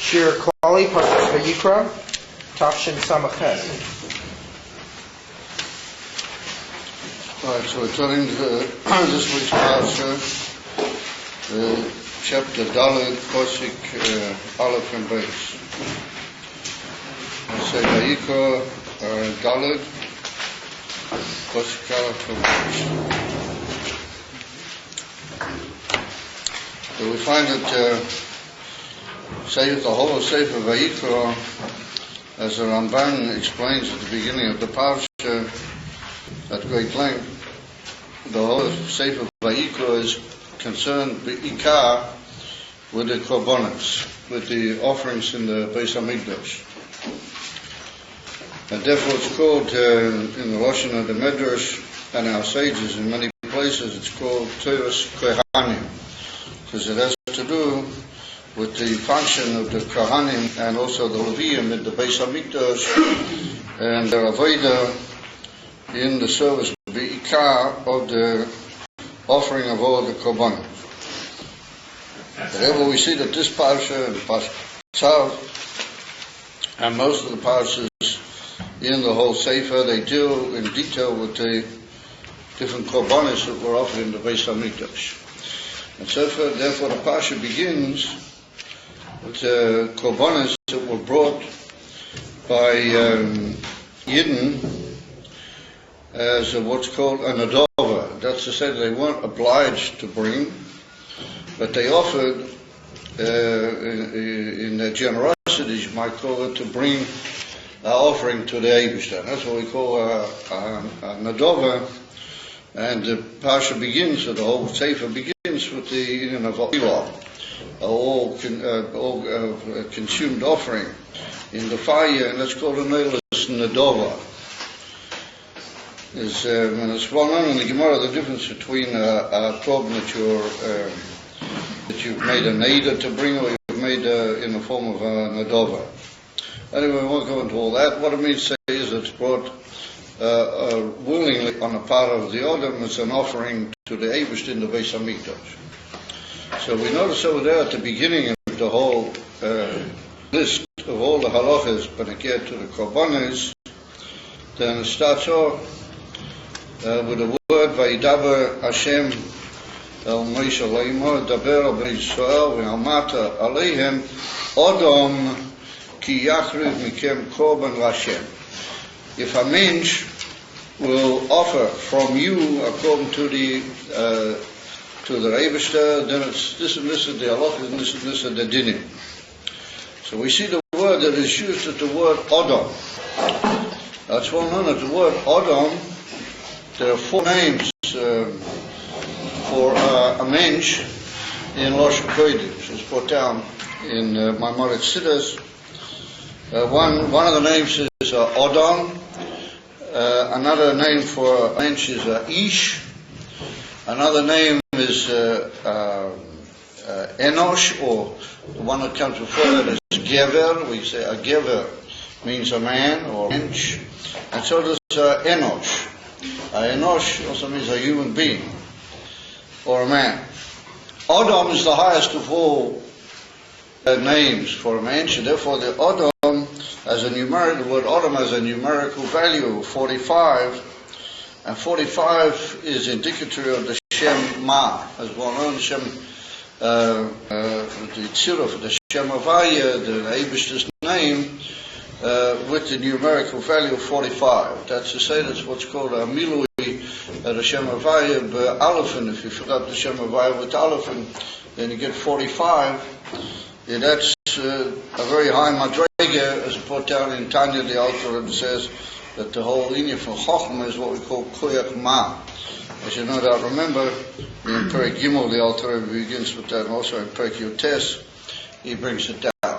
Shir Klali, Parshas Vayikra, Tafshin Samachet. Right, so we're turning to this week's parsha, chapter Dalet, Posik, Aleph and Beis. I say Vayikra, Dalet, Posik, Aleph and Beis. So we find that the whole of Sefer Vayikra, as the Ramban explains at the beginning of the parsha at great length, the whole of Sefer Vayikra is concerned Be'ikar with the korbanos, with the offerings in the Beis HaMikdash. And therefore it's called, in the Lashon of the Medrash and our sages in many places, it's called Teres Kohanim, because it has to do with the function of the Kohanim and also the Leviim in the Beis HaMikdash and their avodah in the service Be'ikar of the offering of all the korbanos. Therefore we see that this parsha and the parsha Tzav and most of the parshas in the whole Sefer, they deal in detail with the different korbanos that were offered in the Beis HaMikdash. And so therefore the parsha begins with the korbanos that were brought by Yidden as what's called a nadova. That's to say that they weren't obliged to bring, but they offered in their generosity, you might call it, to bring an offering to the Eibishter. That's what we call a nadova. And the parsha begins, or the whole sefer begins with the union of Ilah, all consumed offering in the fire, and that's called a Neilus Nadova. And it's well known in the Gemara the difference between a korban that you've made a neder to bring, or you've made in the form of a nadova. Anyway, we won't go into all that. What it means to say is it's brought willingly on the part of the Odom as an offering to the Eibush in the Beis HaMikdash. So we notice over there at the beginning of the whole list of all the halachas benekeh to the korbanos, then it starts off with the word Vayidaber Hashem El Moshe Leimor Daber al Bnei Yisrael V'Amata Aleihem Odom Ki Yachriv Mikem Korban L'Hashem. If a mensch will offer from you according to the Eibishter, then it's this and this is the halachas and this is the dinim. So we see the word that is used as the word Odom. That's well known as the word Odom. There are 4 names for a mensch in Lashon Kodesh. It's brought down in Maimoret Siddur. One of the names is Odom. Another name for a mensch is Ish. Another name is Enosh, or the one that comes before that is Gever. We say a Gever means a man or mensch. And so does Enosh. Enosh also means a human being or a man. Odom is the highest of all names for a mensch, and therefore the Odom as a numerical, the word Odom has a numerical value of 45, and 45 is indicative of the Shem Ma, as well known as Shem, the Tziruf, the Shem Havaya, the Eibishter's name, with the numerical value of 45. That's to say that's what's called a Milui, the Shem Havaya, Alephin. If you fill up the Shem Havaya with Alephin, then you get 45. Yeah, that's a very high madrega, as put down in Tanya, the author says that the whole lineage from Chochmah is what we call Koyach Ma. As you no doubt remember, in Perek Gimel, the author begins with that, and also in Perek Yotes, he brings it down.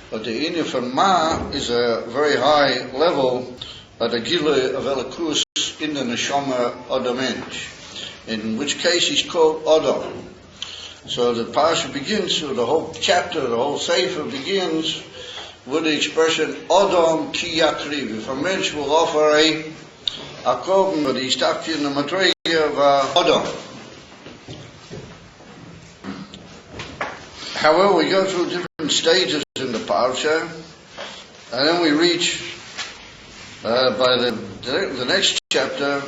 But the lineage from Ma is a very high level at the Gilui of Elikus in the Neshama of the mensch, in which case he's called Odom. So the parsha begins, so the whole chapter, the whole sefer begins with the expression Odom Ki Yakriv. If a mensch will offer a korban, but he's stuck in the madrega of Odom. However, we go through different stages in the parsha, and then we reach by the next chapter.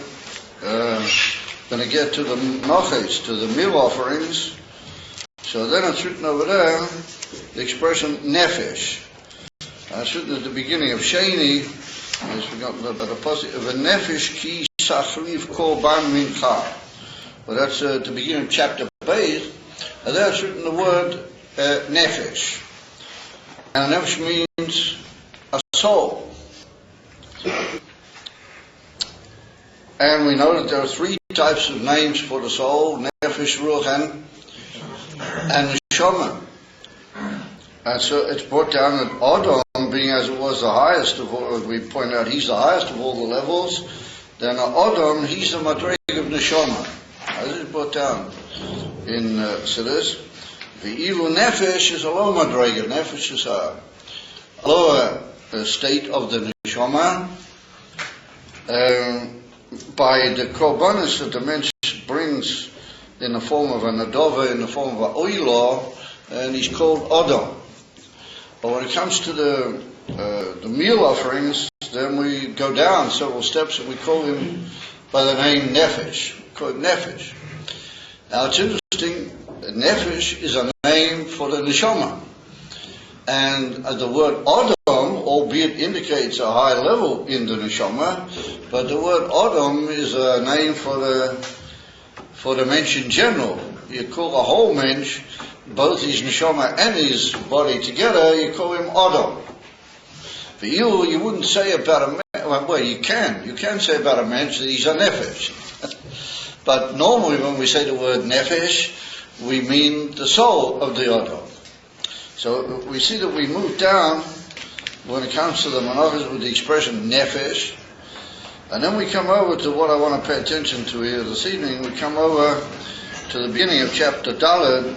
Going to get to the noches, to the meal offerings. So then it's written over there, the expression nefesh. It's written at the beginning of Sheni. I've forgotten about the positive of a nefesh ki sachriv korban mincha. Well, that's at the beginning of chapter Beis, and there's written the word nefesh. And nefesh means a soul. And we know that there are three types of names for the soul: nefesh, ruach, and neshama. And so it's brought down that Adam, being as it was the highest of all, we point out he's the highest of all the levels, then Adam, he's the madreg of neshama. As it's brought down in Siddur. The ilu nefesh is a low madreg. Nefesh is a lower state of the neshama. By the korbanos that the mensch brings in the form of an adova, in the form of an oila, and he's called Adam. But when it comes to the meal offerings, then we go down several steps and we call him by the name Nefesh. We call him Nefesh. Now it's interesting, Nefesh is a name for the neshama. And the word Adam, albeit indicates a high level in the neshama, but the word Adam is a name for the mensch in general. You call a whole mensch, both his neshama and his body together, you call him Adam. For you wouldn't say about a man, well, you can say about a mensch that he's a nefesh. But normally when we say the word nefesh, we mean the soul of the Adam. So we see that we move down when it comes to the manachas with the expression nefesh, and then we come over to what I want to pay attention to here this evening. We come over to the beginning of chapter Daled,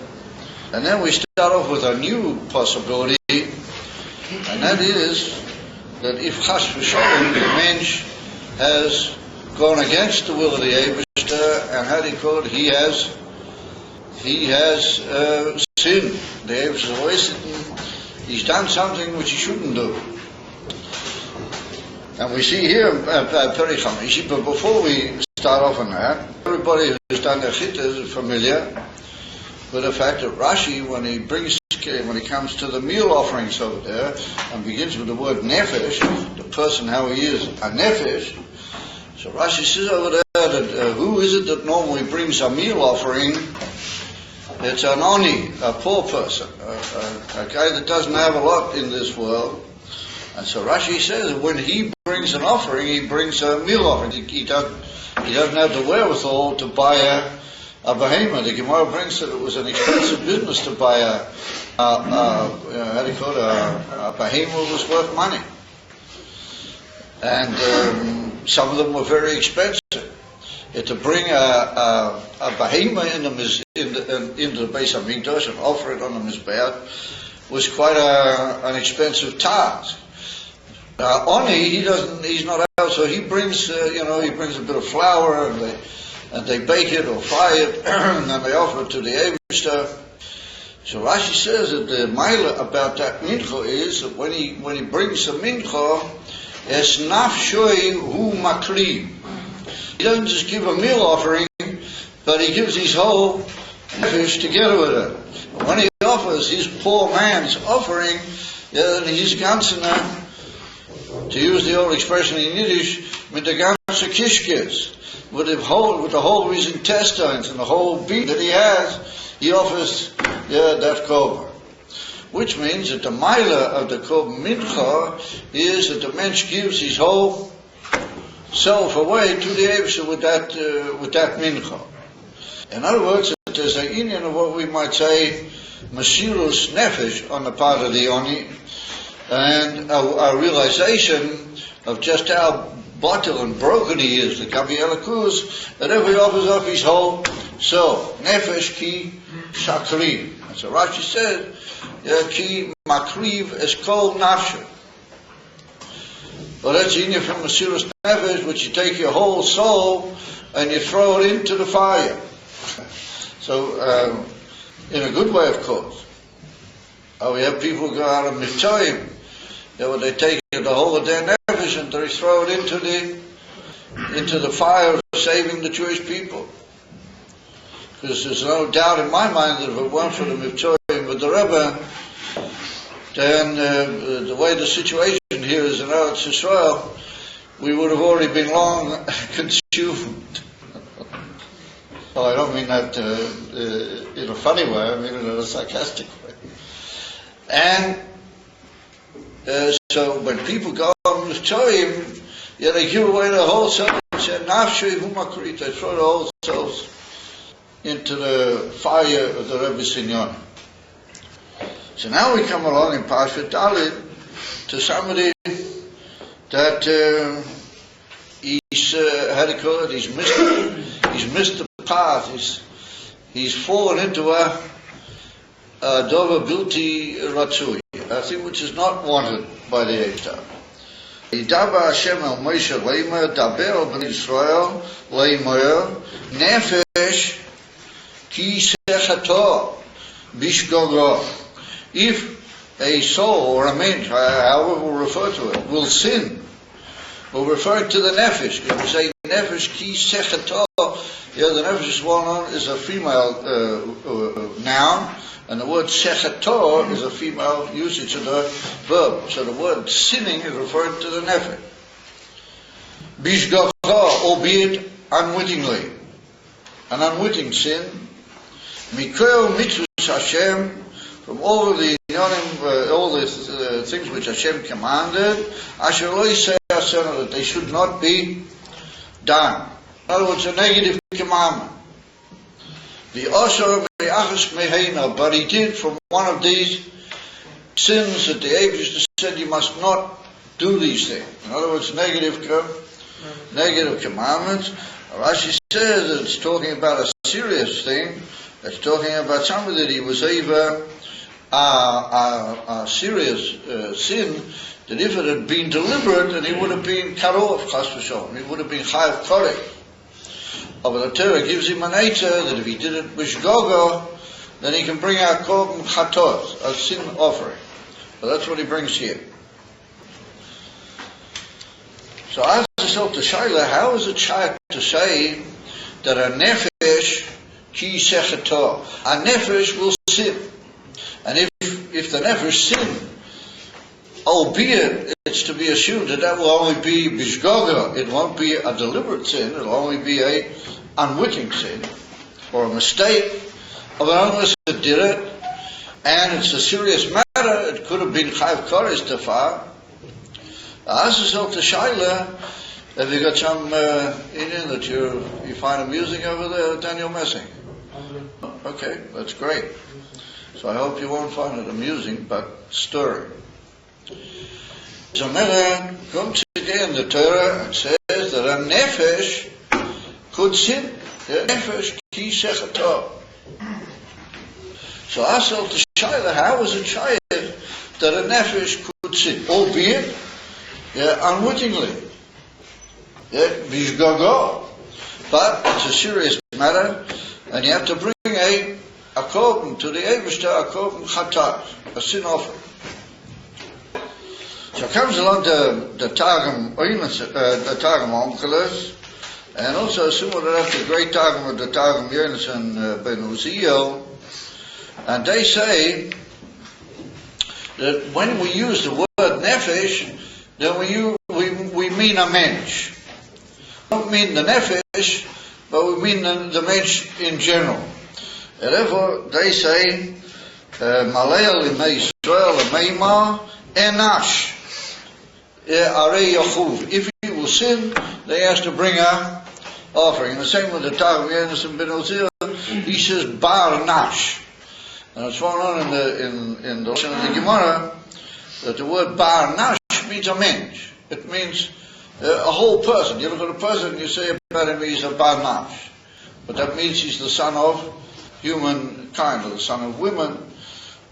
and then we start off with a new possibility, and that is that if chas v'sholem the mensch has gone against the will of the Eibishter, and how do you call it? He has sinned. The Eibishter has always sinned. He's done something which he shouldn't do. And we see here Pericham. But before we start off on that, everybody who's done their chittas is familiar with the fact that Rashi, when he comes to the meal offerings over there, and begins with the word nefesh, the person how he is a nefesh. So Rashi says over there that who is it that normally brings a meal offering? It's an oni, a poor person, a guy that doesn't have a lot in this world. And so Rashi says that when he brings an offering, he brings a meal offering. He doesn't have the wherewithal to buy a behemoth. The Gemara brings that it was an expensive business to buy a behemoth was worth money. And some of them were very expensive. To bring a behemoth into the Beis Hamikdash and offer it on the Mizbeach was quite an expensive task. Oni, he's not out, so he brings he brings a bit of flour and they bake it or fry it and then they offer it to the Eibishter. So Rashi says that the mila about that mincha is that when he brings a mincha, es nafshoi hu makriv. He doesn't just give a meal offering, but he gives his whole nefesh together with it. When he offers his poor man's offering, he's ganzer, to use the old expression in Yiddish, mit der ganze kishkes, with the whole of his intestines and the whole beat that he has, he offers that korban. Which means that the mila of the korban mincha is that the mensch gives his whole self away to the Eibishter with that mincha. In other words, there's a union of what we might say mesirus nefesh on the part of the oni, and a realization of just how bottle and broken he is, the Gabi Elakuz, that if he offers up his whole soul, nefesh ki shakriv. And so Rashi said, ki makriv es kol nafshe. Well, that's in from Mesirus Nefesh, which you take your whole soul and you throw it into the fire. So, in a good way, of course. We have people who go out of Mitzrayim. They take the whole of their nefesh and they throw it into the fire of saving the Jewish people. Because there's no doubt in my mind that if it weren't for the Mitzrayim with the Rebbe, then the way the situation here is in Eretz Yisrael, we would have already been long consumed. Well, I don't mean that in a funny way, I mean it in a sarcastic way. And so when people go on Mitzrayim, they give away the whole self and say, Nafshay Humakrit, they throw the whole selves into the fire of the Rebbe Sinyon. So now we come along in Parshat Dalit to somebody that he's missed the path, he's fallen into a dover bilti ratzui, a thing which is not wanted by the Eichtar. Yidaba Hashem el Moshe leimer, daber el bnei Yisrael leimer, nefesh ki sechato bishgogo. If a soul or a mensch, however we'll refer to it, will sin, we'll refer to the nefesh. If we say nefesh ki sechato, the nefesh is well known is a female noun, and the word sechato is a female usage of the verb. So the word sinning is referring to the nefesh. Bishgacha, albeit unwittingly, an unwitting sin. Mikol mitzvahs Hashem, from all of the things which Hashem commanded, Asher lo yisei asena, that they should not be done. In other words, a negative commandment. The Osher me'achas meheina, but he did from one of these sins that the Abish said you must not do these things. In other words, negative commandments. Rashi says that it's talking about a serious thing. It's talking about something that he was either a serious sin, that if it had been deliberate, then he would have been cut off, chas v'sholom. He would have been chayav korek. But the Torah gives him an eiter that if he did it b'shgogo, then he can bring out korban chatos, a sin offering. But that's what he brings here. So I ask myself to Shaila, how is it shaykh to say that a nefesh ki sechato, a nefesh will sin? And if the nefesh sin, albeit it's to be assumed that will only be bishgoga, it won't be a deliberate sin, it'll only be a unwitting sin, or a mistake of an honest that did it, and it's a serious matter, it could have been chayv koresh tafar. Ask yourself to Shaila, have you got some Indian that you find amusing over there, Daniel Messing? Okay, that's great. So I hope you won't find it amusing, but stirring. So Mera comes again the Torah and says that a nefesh could sin. A nefesh ki sechato. So I asked the Shaila, how was it shayed that a nefesh could sin, albeit unwittingly, bishgogo, but it's a serious matter, and you have to bring a korban to the Eibishter, a korban chatat, a sin offering. So comes along the Targum Onkelos, and also similar after the great Targum of the Targum Yonasan Ben Uziel, and they say that when we use the word nefesh, then we mean a mensch. We don't mean the nefesh, but we mean the mensch in general. And therefore, they say, Malay l'mei Yisrael l'meima enash arei yachuv. If he will sin, they has to bring a offering. And the same with the Targum Yonasan Ben Uziel, he says bar nash. And it's well known in the Gemara that the word bar nash means a mensch. It means a whole person. You look at a person and you say about him he's a bar nash. But that means he's the son of humankind, or the son of women.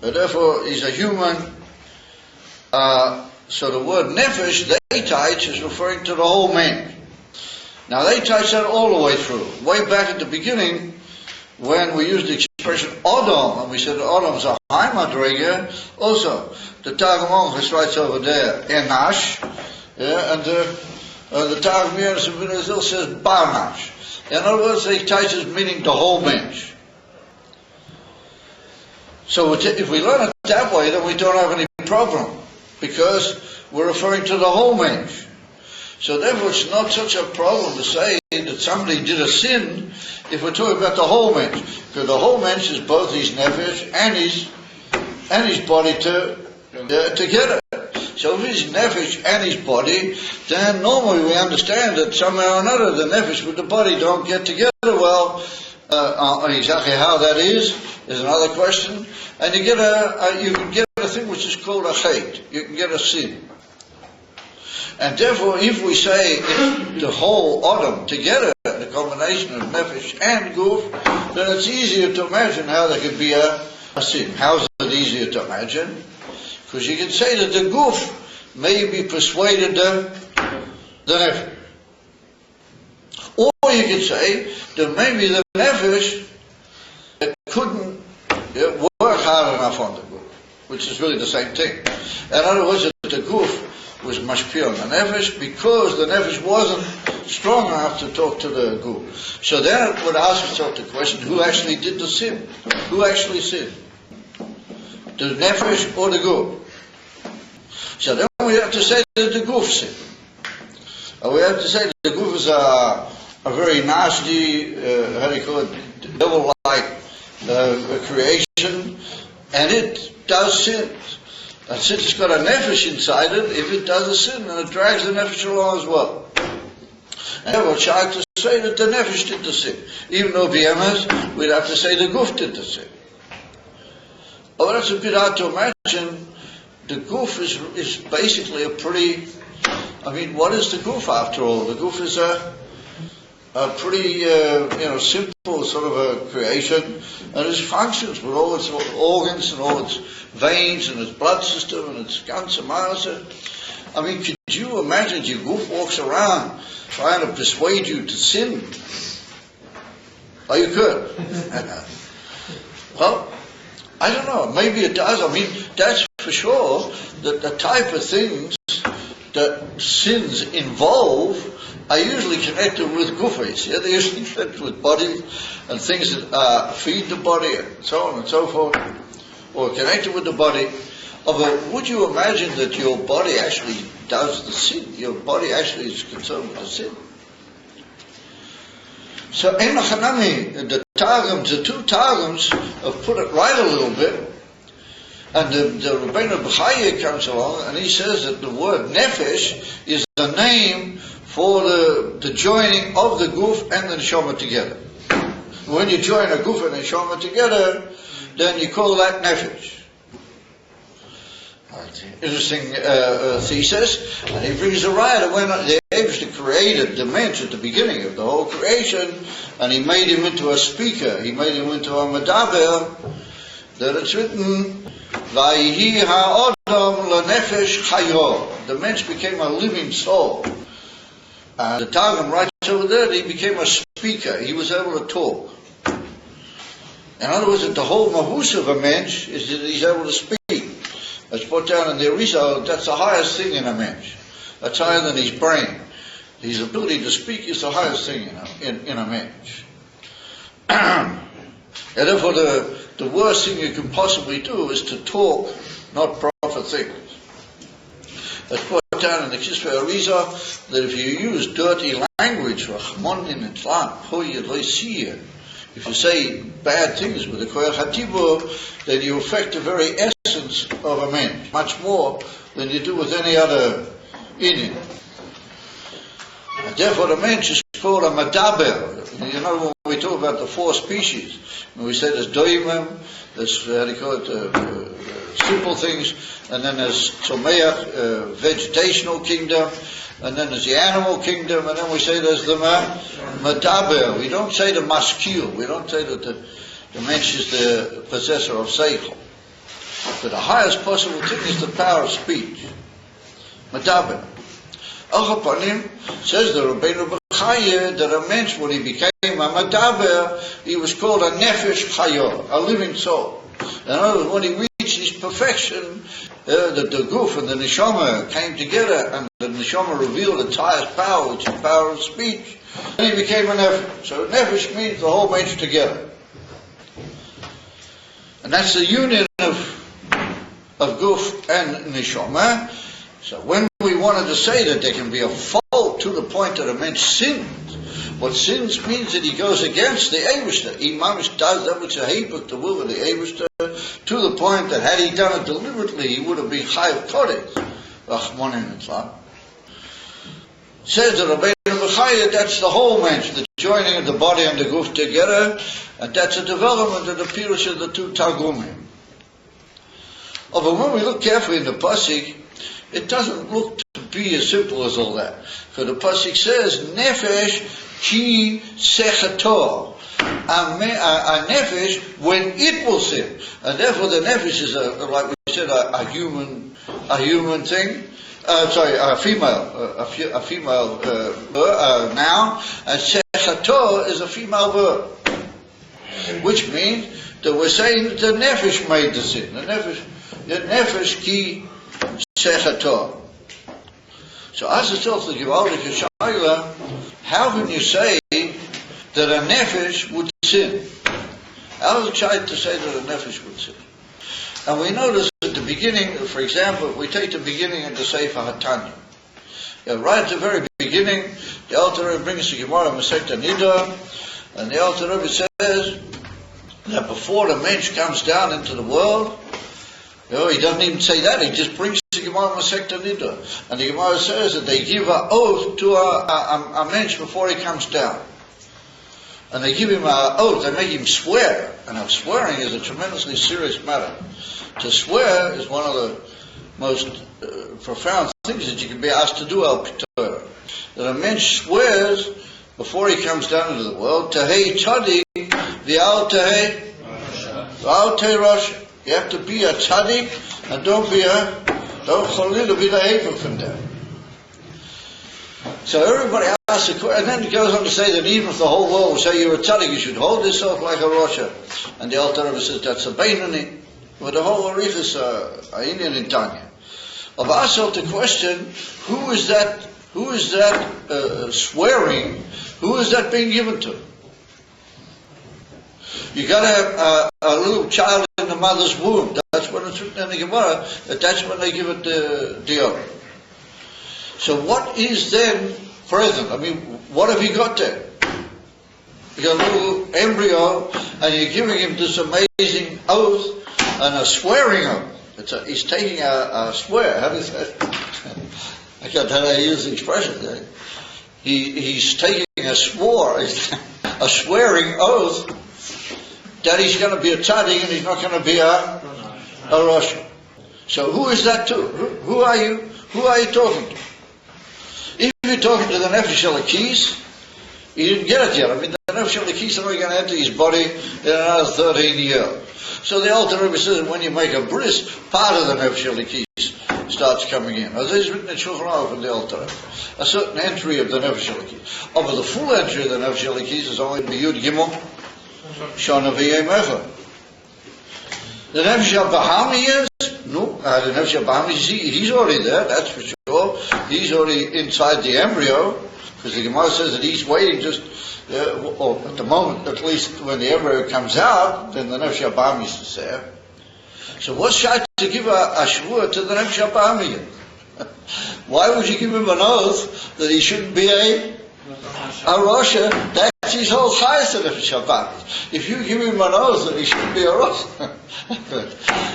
But therefore he's a human. So the word nefesh, they teach, is referring to the whole man. Now they teach that all the way through. Way back at the beginning, when we use the expression Odom, and we said Odom is a high madrega, also, the Targum Onchus writes over there, Enash, and the Targum Yonah says Barnash. In other words, they teaches meaning the whole mensch. So if we learn it that way, then we don't have any problem, because we're referring to the whole mensch. So therefore it's not such a problem to say that somebody did a sin if we're talking about the whole mensch. Because the whole mensch is both his nefesh and his body together. So if his nefesh and his body, then normally we understand that somehow or another the nefesh with the body don't get together well. Exactly how that is another question. And you can get a thing which is called a chait. You can get a sin. And therefore, if we say the whole Adam together, the combination of nefesh and guf, then it's easier to imagine how there could be a sin. How is it easier to imagine? Because you can say that the guf maybe persuaded the nefesh. Or you can say that maybe the nefesh couldn't work hard enough on the guf, which is really the same thing. In other words, that the guf was mashpil on the nefesh because the nefesh wasn't strong enough to talk to the guf. So then it would ask itself the question, who actually did the sin? Who actually sinned? The nefesh or the guf? So then we have to say that the guf sinned. We have to say that the guf is a very nasty, how do you call it, devil-like creation, and it does sin. And since it's got a nefesh inside it, if it does a sin, then it drags the nefesh along as well. And therefore, it's hard to say that the nefesh did the sin. Even though BMS, we'd have to say the guf did the sin. Oh, that's a bit hard to imagine. The guf is basically a pretty, what is the guf after all? The guf is a pretty, simple sort of a creation, and it functions with all its organs and all its veins and its blood system and its ganze Masse. Could you imagine your guf walks around trying to persuade you to sin? Oh, you could. Well, I don't know. Maybe it does. That's for sure that the type of things that sins involve are usually connected with gufas. Yeah, they're usually connected with bodies and things that feed the body and so on and so forth, or connected with the body. Although, would you imagine that your body actually does the sin? Your body actually is concerned with the sin. So, the Targums, the two Targums have put it right a little bit. And the Rabbeinu B'chaya comes along and he says that the word nefesh is the name for the joining of the guf and the neshama together. When you join a guf and a neshama together, then you call that nefesh. Interesting thesis. And he brings a raya when the Eibishter created the mensch at the beginning of the whole creation, and he made him into a speaker, he made him into a medaber, that it's written, Vayihi ha'odam lenefesh chayo. The mensch became a living soul. And the Targum writes over there that he became a speaker. He was able to talk. In other words, that the whole mahus of a mensch is that he's able to speak. That's put down in the Arizal. That's the highest thing in a mensch. That's higher than his brain. His ability to speak is the highest thing in a mensch. And therefore, the worst thing you can possibly do is to talk, not proper things. That's put down in the Kisvei Arizal that if you use dirty language, if you say bad things with the koyach hatibur, then you affect the very essence of a man, much more than you do with any other inyan. And therefore the mensch is called a madaber. You know, when we talk about the four species, when we say there's doimim, there's, how do you call it, simple things, and then there's tzomeach, vegetational kingdom, and then there's the animal kingdom, and then we say there's the madaber. We don't say the maskil. We don't say that the mensch is the possessor of seichel. But the highest possible thing is the power of speech. Madaber. Achapanim, says the Rabbeinu B'chaya, that a mensch, when he became a Madaber, he was called a Nefesh Chayor, a living soul. In other words, when he reached his perfection, the Guf and the Neshama came together, and the Neshama revealed its highest power, which is the power of speech, and he became a Nefesh. So Nefesh means the whole mensch together. And that's the union of Guf and Neshama. So when we wanted to say that there can be a fault to the point that a man sins, what sins means that he goes against the Eibishter. He mamish does that which is a hebuk, the will of the Eibishter, to the point that had he done it deliberately, he would have been chayav kodesh. Rachmanin Islam. Says the Rabbeinu B'chaya, that's the whole mensch, the joining of the body and the guf together, and that's a development of the pirush of the two targumim. Oh, but when we look carefully in the pasuk, it doesn't look to be as simple as all that. For the pasuk says, Nefesh ki sechator. A nefesh when it will sin. And therefore the nefesh is, like we said, a human thing. A female noun. And sechator is a female verb. Which means that we're saying that the nefesh made the sin. The nefesh ki sechator. So as it's also the Gewaldige Shaila, how can you say that a nefesh would sin? How is it right to say that a nefesh would sin? And we notice at the beginning, for example, if we take the beginning of the Sefer HaTanya, right at the very beginning, the Alter Rebbe brings the Gemara Masechta Nida, and the Alter Rebbe says that before the mensch comes down into the world, he doesn't even say that, he just brings the Gemara Masechta Nida. And the Gemara says that they give an oath to a mensch before he comes down. And they give him an oath, they make him swear. And swearing is a tremendously serious matter. To swear is one of the most profound things that you can be asked to do, al Torah. That a mensch swears before he comes down into the world, Tahei Tzaddik, v'al Tahei Rosh. You have to be a tzaddik, and don't chalila be the haver from there. So everybody asks a question, and then it goes on to say that even if the whole world will say you're a tzaddik, you should hold yourself like a Rosha. And the Alter Rebbe says that's a Beinoni. But the whole Arif is a Indian in Tanya. Of also the question, who is that swearing, who is that being given to? You got to have a little child in the mother's womb. That's when it's written in the Gemara, that's when they give it the oath. So what is then present? I mean, what have you got there? You got a little embryo, and you're giving him this amazing oath, and a swearing oath. He's taking a swear. How do you say? I can't tell how to use the expression. He's taking a swearing oath that he's going to be a tzaddik and he's not going to be a Rosh. So who is that to? Who are you? Who are you talking to? If you're talking to the Nefesh Elokis, you didn't get it yet. I mean, the Nefesh Elokis is only going to enter his body in another 13 years. So the Alter Rebbe says when you make a bris, part of the Nefesh Elokis starts coming in. Now, this is written in Shulchan Aruch in the Alter Rebbe. A certain entry of the Nefesh Elokis. But the full entry of the Nefesh Elokis is only B'Yud Gimel Shana V'Yem Echad. The Nefesh HaBahami is? No, the Nefesh HaBahami, he's already there, that's for sure. He's already inside the embryo, because the Gemara says that he's waiting just, or at the moment, at least when the embryo comes out, then the Nefesh HaBahami is there. So what's shot to give a shvua to the Nefesh HaBahami? Why would you give him an oath that he shouldn't be a Rosha? That's his whole chayes of Nefesh HaBahami. If you give him an oath that he shouldn't be a Rosha,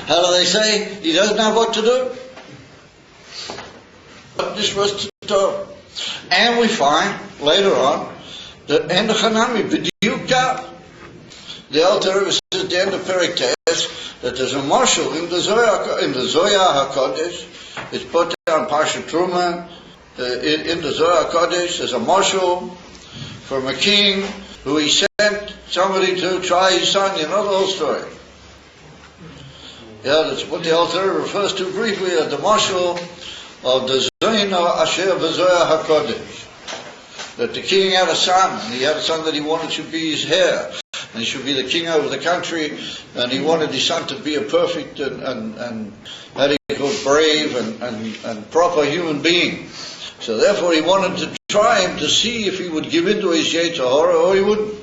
how do they say? He doesn't know what to do? This was Torah. And we find later on that in the Chanami, B'diyuka, the Alter Rebbe says at the end of Perek Tes that there's a marshal in the Zohar HaKodesh. It's put down Parsha Truma in the Zohar HaKodesh. There's a marshal from a king who he sent somebody to try his son. You know the whole story. Yeah, that's what the Alter Rebbe refers to briefly as the marshal of the Zohar Asher B'Zohar HaKodesh. that the king had a son, and he had a son that he wanted to be his heir, and he should be the king over the country, and he wanted his son to be a perfect and very good, brave and proper human being. So therefore he wanted to try him to see if he would give in to his Yetzer Hara or he wouldn't.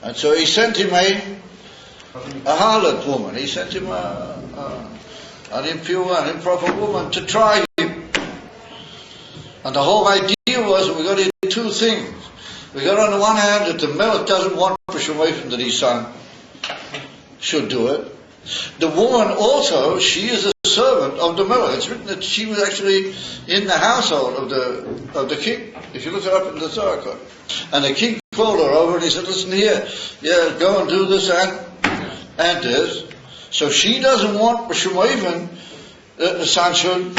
And so he sent him a harlot woman. He sent him an impure and improper woman to try him. And the whole idea was that we got to do two things. We got on the one hand that the Melech doesn't want B'Shemoifen that his son should do it. The woman also, she is a servant of the Melech. It's written that she was actually in the household of the king. If you look it up in the Zohar. And the king called her over and he said, listen here, yeah, go and do this and this. So she doesn't want B'Shemoifen that the son should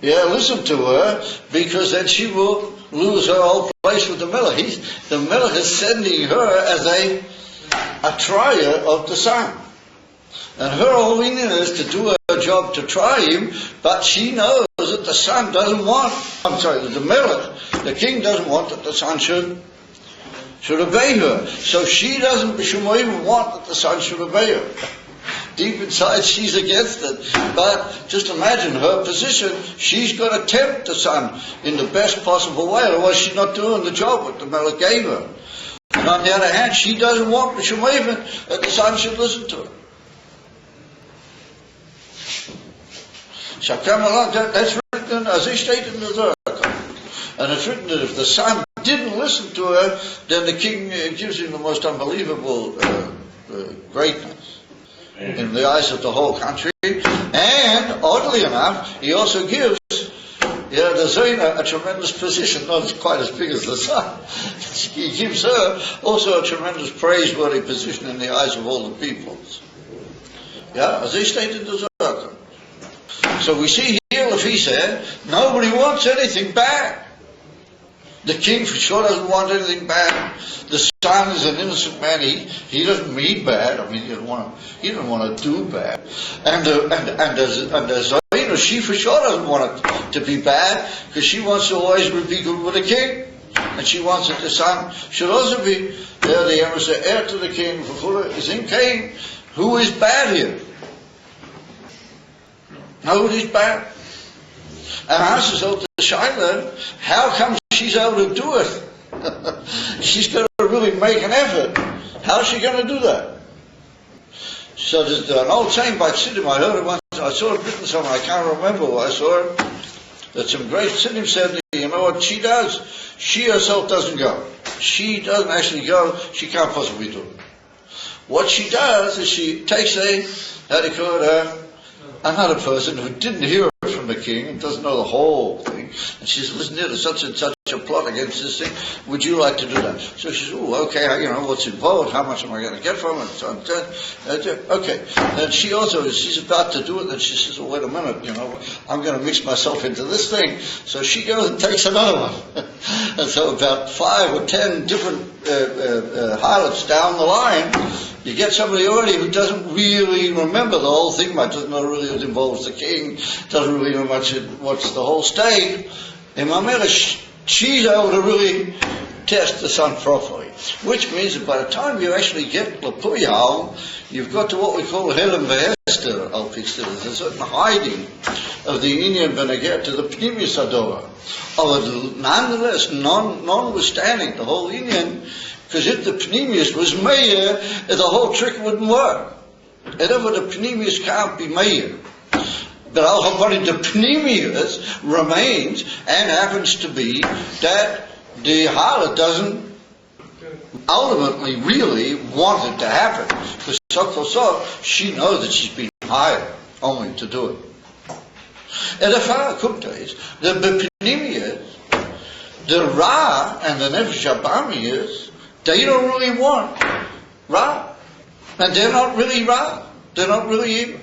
listen to her, because then she will lose her whole place with the Melech. The Melech is sending her as a trier of the son. And her whole meaning is to do her job to try him, but she knows that the son doesn't want, the Melech, the king doesn't want that the son should obey her. So she doesn't even want that the son should obey her. Deep inside she's against it. But just imagine her position. She's going to tempt the son in the best possible way, otherwise she's not doing the job that the Melech gave her. And on the other hand, she doesn't want B'Shemoifen that the son should listen to her. So come along, that's written as he stated in the Zohar. And it's written that if the son didn't listen to her, then the king gives him the most unbelievable greatness in the eyes of the whole country. And oddly enough, he also gives the Zayna a tremendous position, not quite as big as the son. He gives her also a tremendous praiseworthy position in the eyes of all the peoples. As he stated in the Zohar. So we see here, if he said, nobody wants anything bad. The king for sure doesn't want anything bad. The son is an innocent man. He doesn't mean bad. I mean, he doesn't want to do bad. And the Zayna, she for sure doesn't want it to be bad, because she wants to always be good with the king. And she wants that the son should also be the heir to the king. Is in Cain. Who is bad here? Nobody's bad. And answers out to Shaila, how come she's able to do it? She's got to really make an effort. How's she going to do that? So there's an old saying by Tziddim, I heard it once, I saw it written somewhere, I can't remember where I saw it, that some great Tziddim said, you know what she does? She herself doesn't go. She doesn't actually go, she can't possibly do it. What she does is she takes another person who didn't hear it from the king and doesn't know the whole thing, and she says, listen, there's such and such a plot against this thing, would you like to do that? So she says, oh, okay, what's involved, how much am I going to get from it, so on, okay. And she also, she's about to do it, and she says, oh, wait a minute, I'm going to mix myself into this thing. So she goes and takes another one. And so about 5 or 10 different harlots down the line, you get somebody already who doesn't really remember the whole thing much, doesn't know really what involves the king, doesn't really know much what's the whole state. And she's able to really test the son properly. Which means that by the time you actually get L'Puyal, you've got to what we call Helem V'Hester, there's a certain hiding of the Indian Beneger to the Pnimius Adora. Nonetheless, notwithstanding the whole Indian, because if the Pnimius was Meir, the whole trick wouldn't work. And therefore the Pnimius can't be Meir. But the Pnimius remains, and happens to be that the harlot doesn't ultimately really want it to happen. Because so she knows that she's been hired only to do it. And the Farah Kuptais, the Pnimius, the Ra and the Nefesh Abamiyas, they don't really want Ra. And they're not really Ra. They're not really evil.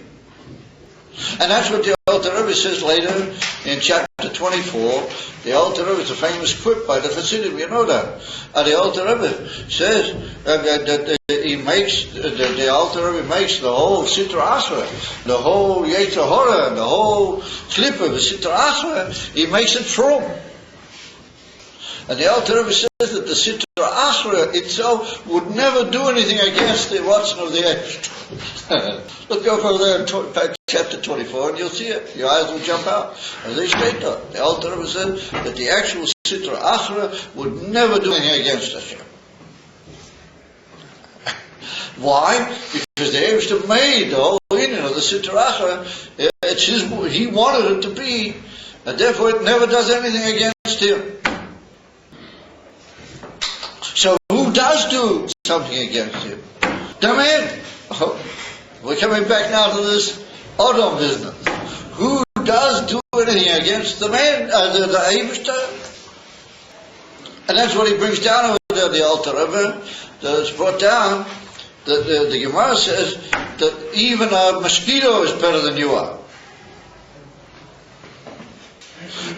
And that's what the Alter Rebbe says later in chapter 24. The Alter Rebbe is a famous quip by the Hasidim, you know that. And the Alter Rebbe says that the Alter Rebbe makes the whole Sitra Asra, the whole Yetzer Hara, and the whole Klippa, the Sitra Asra, he makes it from. And the Alter Rebbe says that the Sitra Achra itself would never do anything against the Ratzon of the Eibushter. Look over there in chapter 24 and you'll see it. Your eyes will jump out. As they state that. The Alter Rebbe said that the actual Sitra Achra would never do anything against Hashem. Why? Because the Eibushter made the whole union of the Sitra Achra. It's his, he wanted it to be, and therefore it never does anything against him. So who does do something against him? The man. We're coming back now to this Adam business. Who does do anything against the man, the Eibushter? And that's what he brings down over there, the Alter Rebbe. That's brought down that the Gemara says that even a mosquito is better than you are.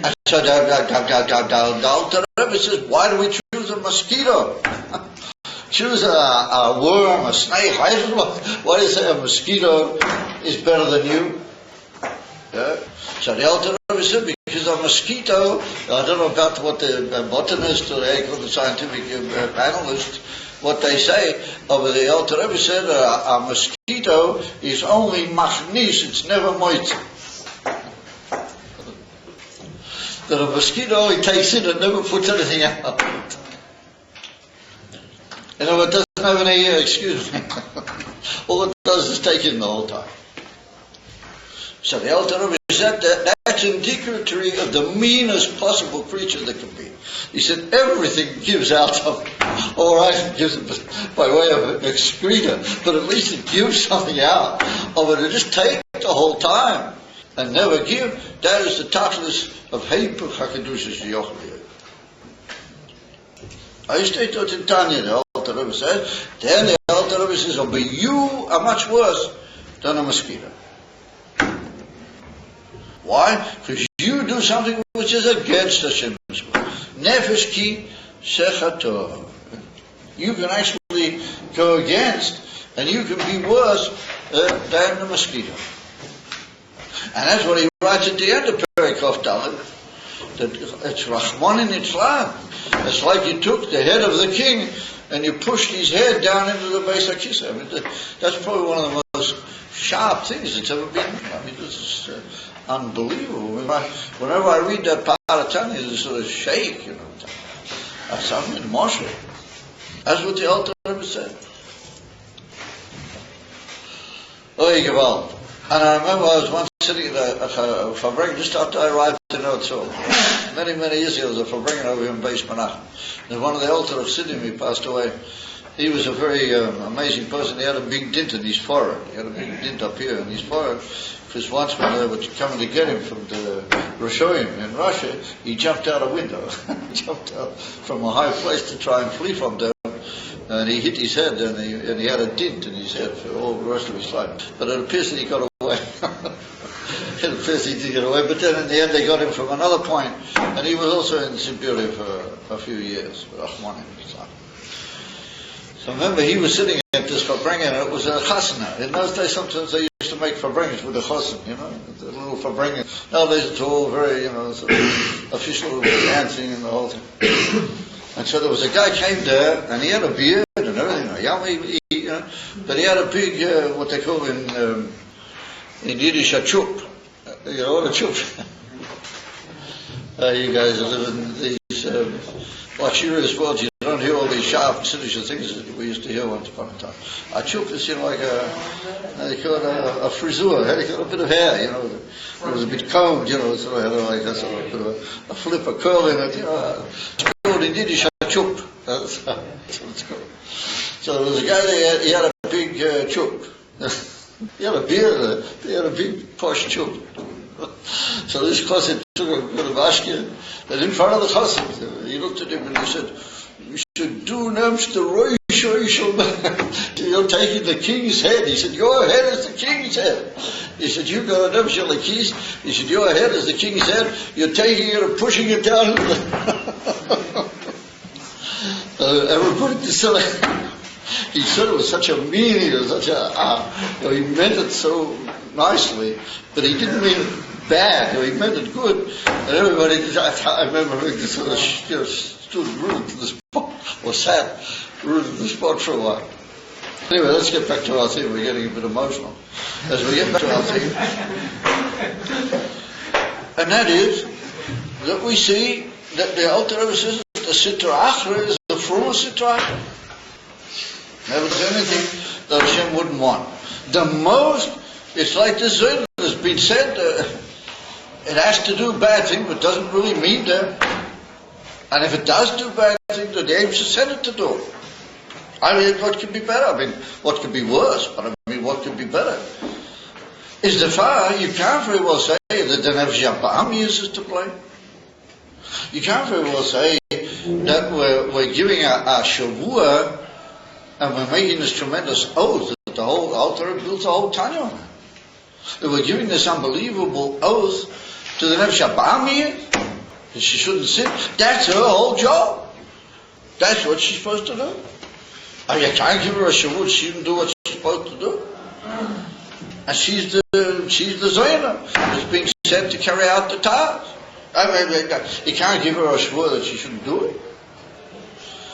And so the Alter Rebbe says, why do we choose a mosquito? Choose a worm, a snake. Why do you say a mosquito is better than you? Yeah. So the Alter Rebbe said, because a mosquito, I don't know about what the botanist or the scientific analyst, what they say, over the Alter Rebbe said a mosquito is only machnis, it's never moitzi. That a mosquito only takes in and never puts anything out. You know, it doesn't have any, excuse me, all it does is take in the whole time. So the Alter Rebbe said that that's indicatory of the meanest possible creature that can be. He said everything gives out something. All right, it gives it by way of an excreta, but at least it gives something out. Or to just take the whole time and never give, that is the tachlis of Heipuch HaKadoshis Yochel. I state that in Tanya, the Alter Rebbe says, then the Alter Rebbe says, oh, but you are much worse than a mosquito. Why? Because you do something which is against Hashem's will. Nefesh ki sechato. You can actually go against, and you can be worse than the mosquito. And that's what he writes at the end of Perikov Dalet, that it's Rachmanin Itzlan. It's like you took the head of the king and you pushed his head down into the Beis HaKisei. I mean, that's probably one of the most sharp things that's ever been. I mean, this is unbelievable. Whenever I read that part of Tanya, I sort of shake, you know. That's something emotional. That's what the Alter Rebbe said. Oh, Gewalt. And I remember I was once sitting at a Fabrik just after I arrived in Eretz. Many years ago, there was a Fabrik over here in Beis Menachem. And one of the Alter of Siddim, he passed away. He was a very amazing person. He had a big dint in his forehead. He had a big dint up here in his forehead. Because once when they were coming to get him from the Roshoyim in Russia, he jumped out a window. He jumped out from a high place to try and flee from them. And he hit his head, and he had a dint in his head for all the rest of his life. But it appears that he got away. It appears he did get away. But then in the end they got him from another point. And he was also in Siberia for a few years. So remember, he was sitting at this Fabrengen, and it was a chasana. In those days, sometimes they used to make Fabrengens with a chasan, you know, the little Fabrengen. Nowadays, it's all very, sort of official dancing and the whole thing. And so there was a guy came there, and he had a beard and everything, but he had a big, what they call in Yiddish, a chup. You know what a chup? You guys live in these, Washiras world, you don't hear all these sharp, sinister things that we used to hear once upon a time. A chup is, like they call it a frisure, a bit of hair, it was a bit combed, sort of had like a sort of put a flip, a curl in it, It's called in Yiddish a chup. That's what it's called. So there was a guy there, he had a big chup. He had a beard, he had a big posh chup. So this chassid took a bit of ashkin, and in front of the chassid, he looked at him and he said, "You should do nemsh the roish. You're taking the king's head." He said, "Your head is the king's head." He said, "You got a nemsh the keys." He said, "Your head is the king's head. You're taking it and pushing it down into the." Everybody just he said it was such a meaning, it was such he meant it so nicely, but he didn't mean it bad, he meant it good, and everybody, I remember this sort of stood rooted to the spot, or sat rooted to the spot for a while. Anyway, let's get back to our theme. We're getting a bit emotional as we get back to our theme. And that is that we see that the Alter Rebbe says the Sitra Achra is the Fruma Sitra Achra. Never does anything that Hashem wouldn't want. The most, it's like this Zohar has been said, it has to do bad things, but doesn't really mean that. And if it does do bad things, the Aim should send it to do it. I mean, what could be better? I mean, what could be worse? But I mean, what could be better? Is the far, you can't very well say that the Nefesh Ba'am uses to play. You can't very well say that we're giving a Shavua and we're making this tremendous oath that the whole altar builds a whole Tanya on it. That we're giving this unbelievable oath to the Nefesh Ba'am that she shouldn't sin. That's her whole job. That's what she's supposed to do. I mean, you can't give her a Shavua, she shouldn't do what she's supposed to do. And she's the Zohar who's being sent to carry out the task. I mean, you can't give her a shvur that she shouldn't do it.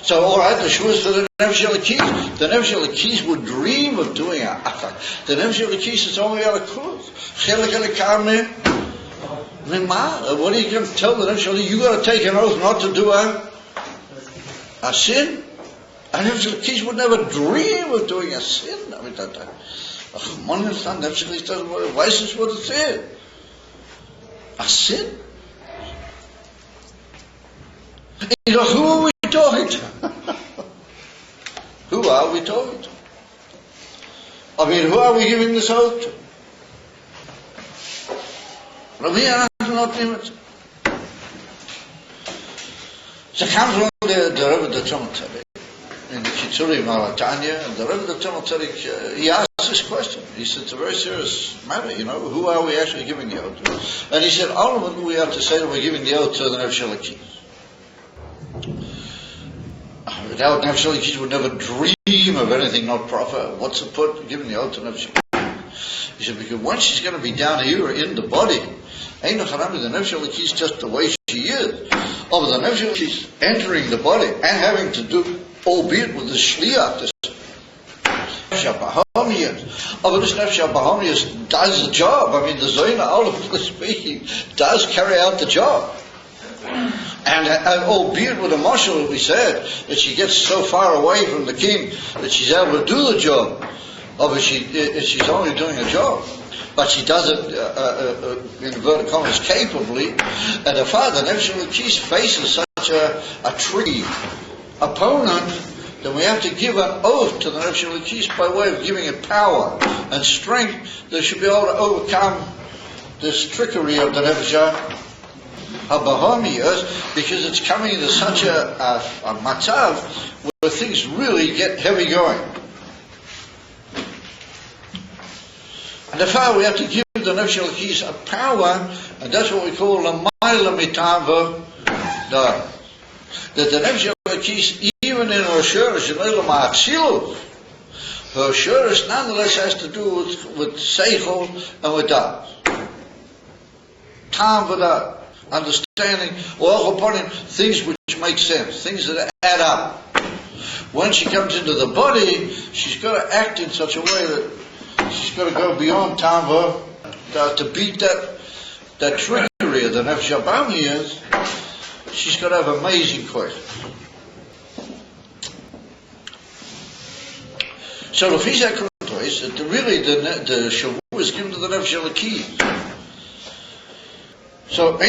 So, all right, the shvur is for the Nefesh Elokis. The Nefesh Elokis would dream of doing it. The Nefesh Elokis is only out of course. What are you going to tell the Nefesh Elokis? You got to take an oath not to do a sin. And Nefesh Elokis would never dream of doing a sin. I mean, man understand, Nefesh Elokis doesn't weiß nicht, what it said. A sin? You know, who are we talking to? Who are we talking to? I mean, who are we giving this oath to? Rabbi not limit. So comes along the Rebbe the Tzemach Tzedek in the Kitzurim Malatanya, and the Rebbe the Tzemach Tzedek, he asked this question. He said, it's a very serious matter, you know, who are we actually giving the oath to? And he said, ultimately we have to say that we're giving the oath to the Nefesh Elokis. Without Nefesh Elokis would never dream of anything not proper. What's the point of giving the oath to Nefesh Elokis? He said, because once she's going to be down here in the body, ain't no harami, the Nefesh Elokis just the way she is. Oh, but the Nefesh Elokis entering the body and having to do, albeit with the Shliach, this Nefesh HaBahamiyas. Oh, but this Nefesh HaBahamiyas does the job. I mean, the Zohar, ultimately speaking, does carry out the job. And albeit with a marshal, we said that she gets so far away from the king that she's able to do the job. Oh, but she's only doing a job. But she does it, in inverted commas, capably. And the father, Nefesh Elokis, faces such a tricky opponent that we have to give an oath to the Nefesh Elokis by way of giving it power and strength that should be able to overcome this trickery of the Nefesh HaBahamiyas, because it's coming into such a matzav where things really get heavy going. And therefore we have to give the Nefesh Elokis a power, and that's what we call the Maila Mitava Da. That the Nefesh Elokis, even in her Shurish, in Olam HaAtzilus, her Shurish nonetheless has to do with Seichel and with Das. Tam V'Da. Understanding, or upon him, things which make sense, things that add up. When she comes into the body, she's got to act in such a way that she's got to go beyond Tamva to beat that trickery of the Nefesh HaBahamiyas. She's got to have amazing questions. So the Fizak is that really the Shavu is given to the Nefesh Elokis. So, I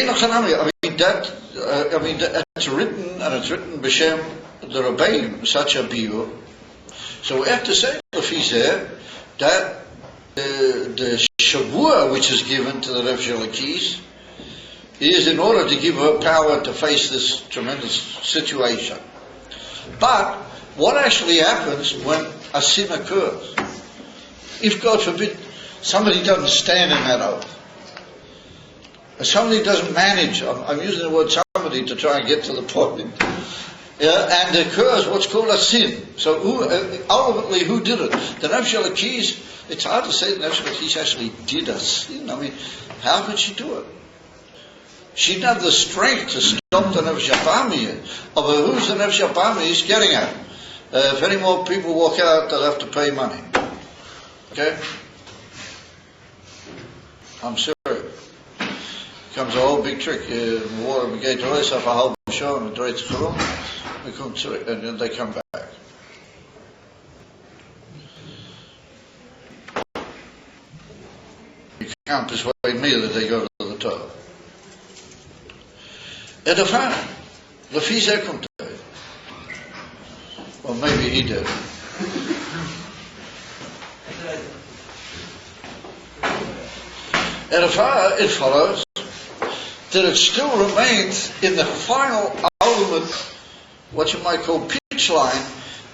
mean, that's written, and it's written b'shem the Rabbeim, such a biur. So we have to say, that the Shavua which is given to the Nefesh Elokis is in order to give her power to face this tremendous situation. But what actually happens when a sin occurs? If, God forbid, somebody doesn't stand in that oath, somebody doesn't manage, I'm using the word somebody to try and get to the point, and occurs what's called a sin. So ultimately, who did it? The Nefesh Elokis, it's hard to say the Nefesh Elokis actually did a sin. I mean, how could she do it? She didn't have the strength to stop the Nefesh HaPami. But who's the Nefesh HaPami he's getting at? If any more people walk out, they'll have to pay money. Okay? I'm sorry. Comes a whole big trick. We get to race off a whole show and the Dreitz Charum. We come to it, and then they come back. You can't persuade me that they go to the Torah. Edifan, the Fizeh komt uit. Well, maybe he did. Edifan, it follows that it still remains in the final ultimate, what you might call pitch line.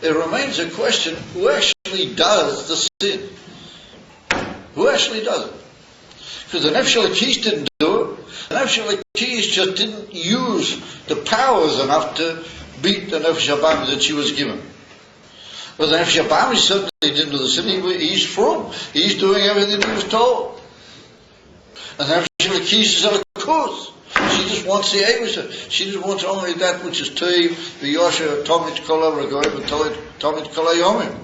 It remains a question: who actually does the sin? Who actually does it? Because the Nefesh HaLekis didn't do it. The Nefesh HaLekis just didn't use the powers enough to beat the Nefesh HaPami that she was given. But the Nefesh HaPami certainly didn't do the sin. He's from. He's doing everything he was told. And the Nefesh HaLekis is of course. She just wants the Eivusha. She just wants only that which is Teiv, V'yosha, Tomit Kol HaRegoyim, Tomit Kol HaYomim.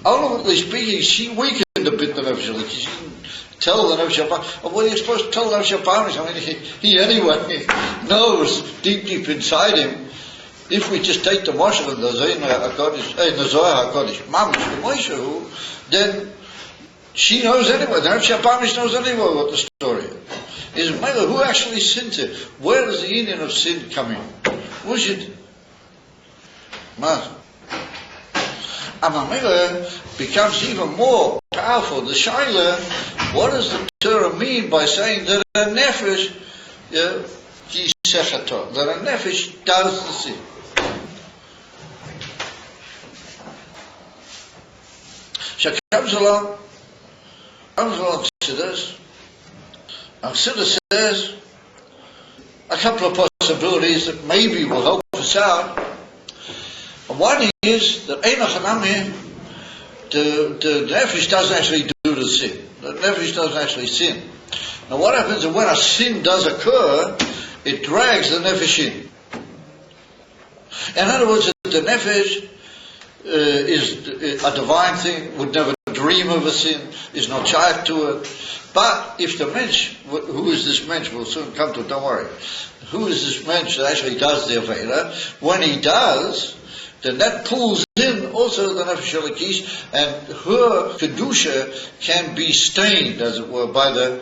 Ultimately speaking, she weakened a bit the Nefesh HaLekis. She didn't tell the Nefesh HaPami. What are you supposed to tell the Nefesh HaPami? I mean, he anyway knows deep inside him. If we just take the Moshe and the Zohar HaKodesh, Mamish, the Moshe, then she knows anyway. The Nefesh HaPami knows anyway what the story is. Who actually sins it? Where does the union of sin come in? Was it? And Mamela becomes even more powerful. The Shaila, what does the Torah mean by saying that a nefesh, ki sechato, that a nefesh does the sin? So comes along Chassidus, and Chassidus says a couple of possibilities that maybe will help us out. One is that the nefesh doesn't actually do the sin. The nefesh doesn't actually sin. Now what happens is when a sin does occur, it drags the nefesh in. In other words, the nefesh is a divine thing, would never dream of a sin, is not child to it. But if the mensch, who is this mensch, we'll soon come to it, don't worry. Who is this mensch that actually does the Aveda? When he does, then that pulls in also the Nefesh HaLekis, and her Kedusha can be stained, as it were, by the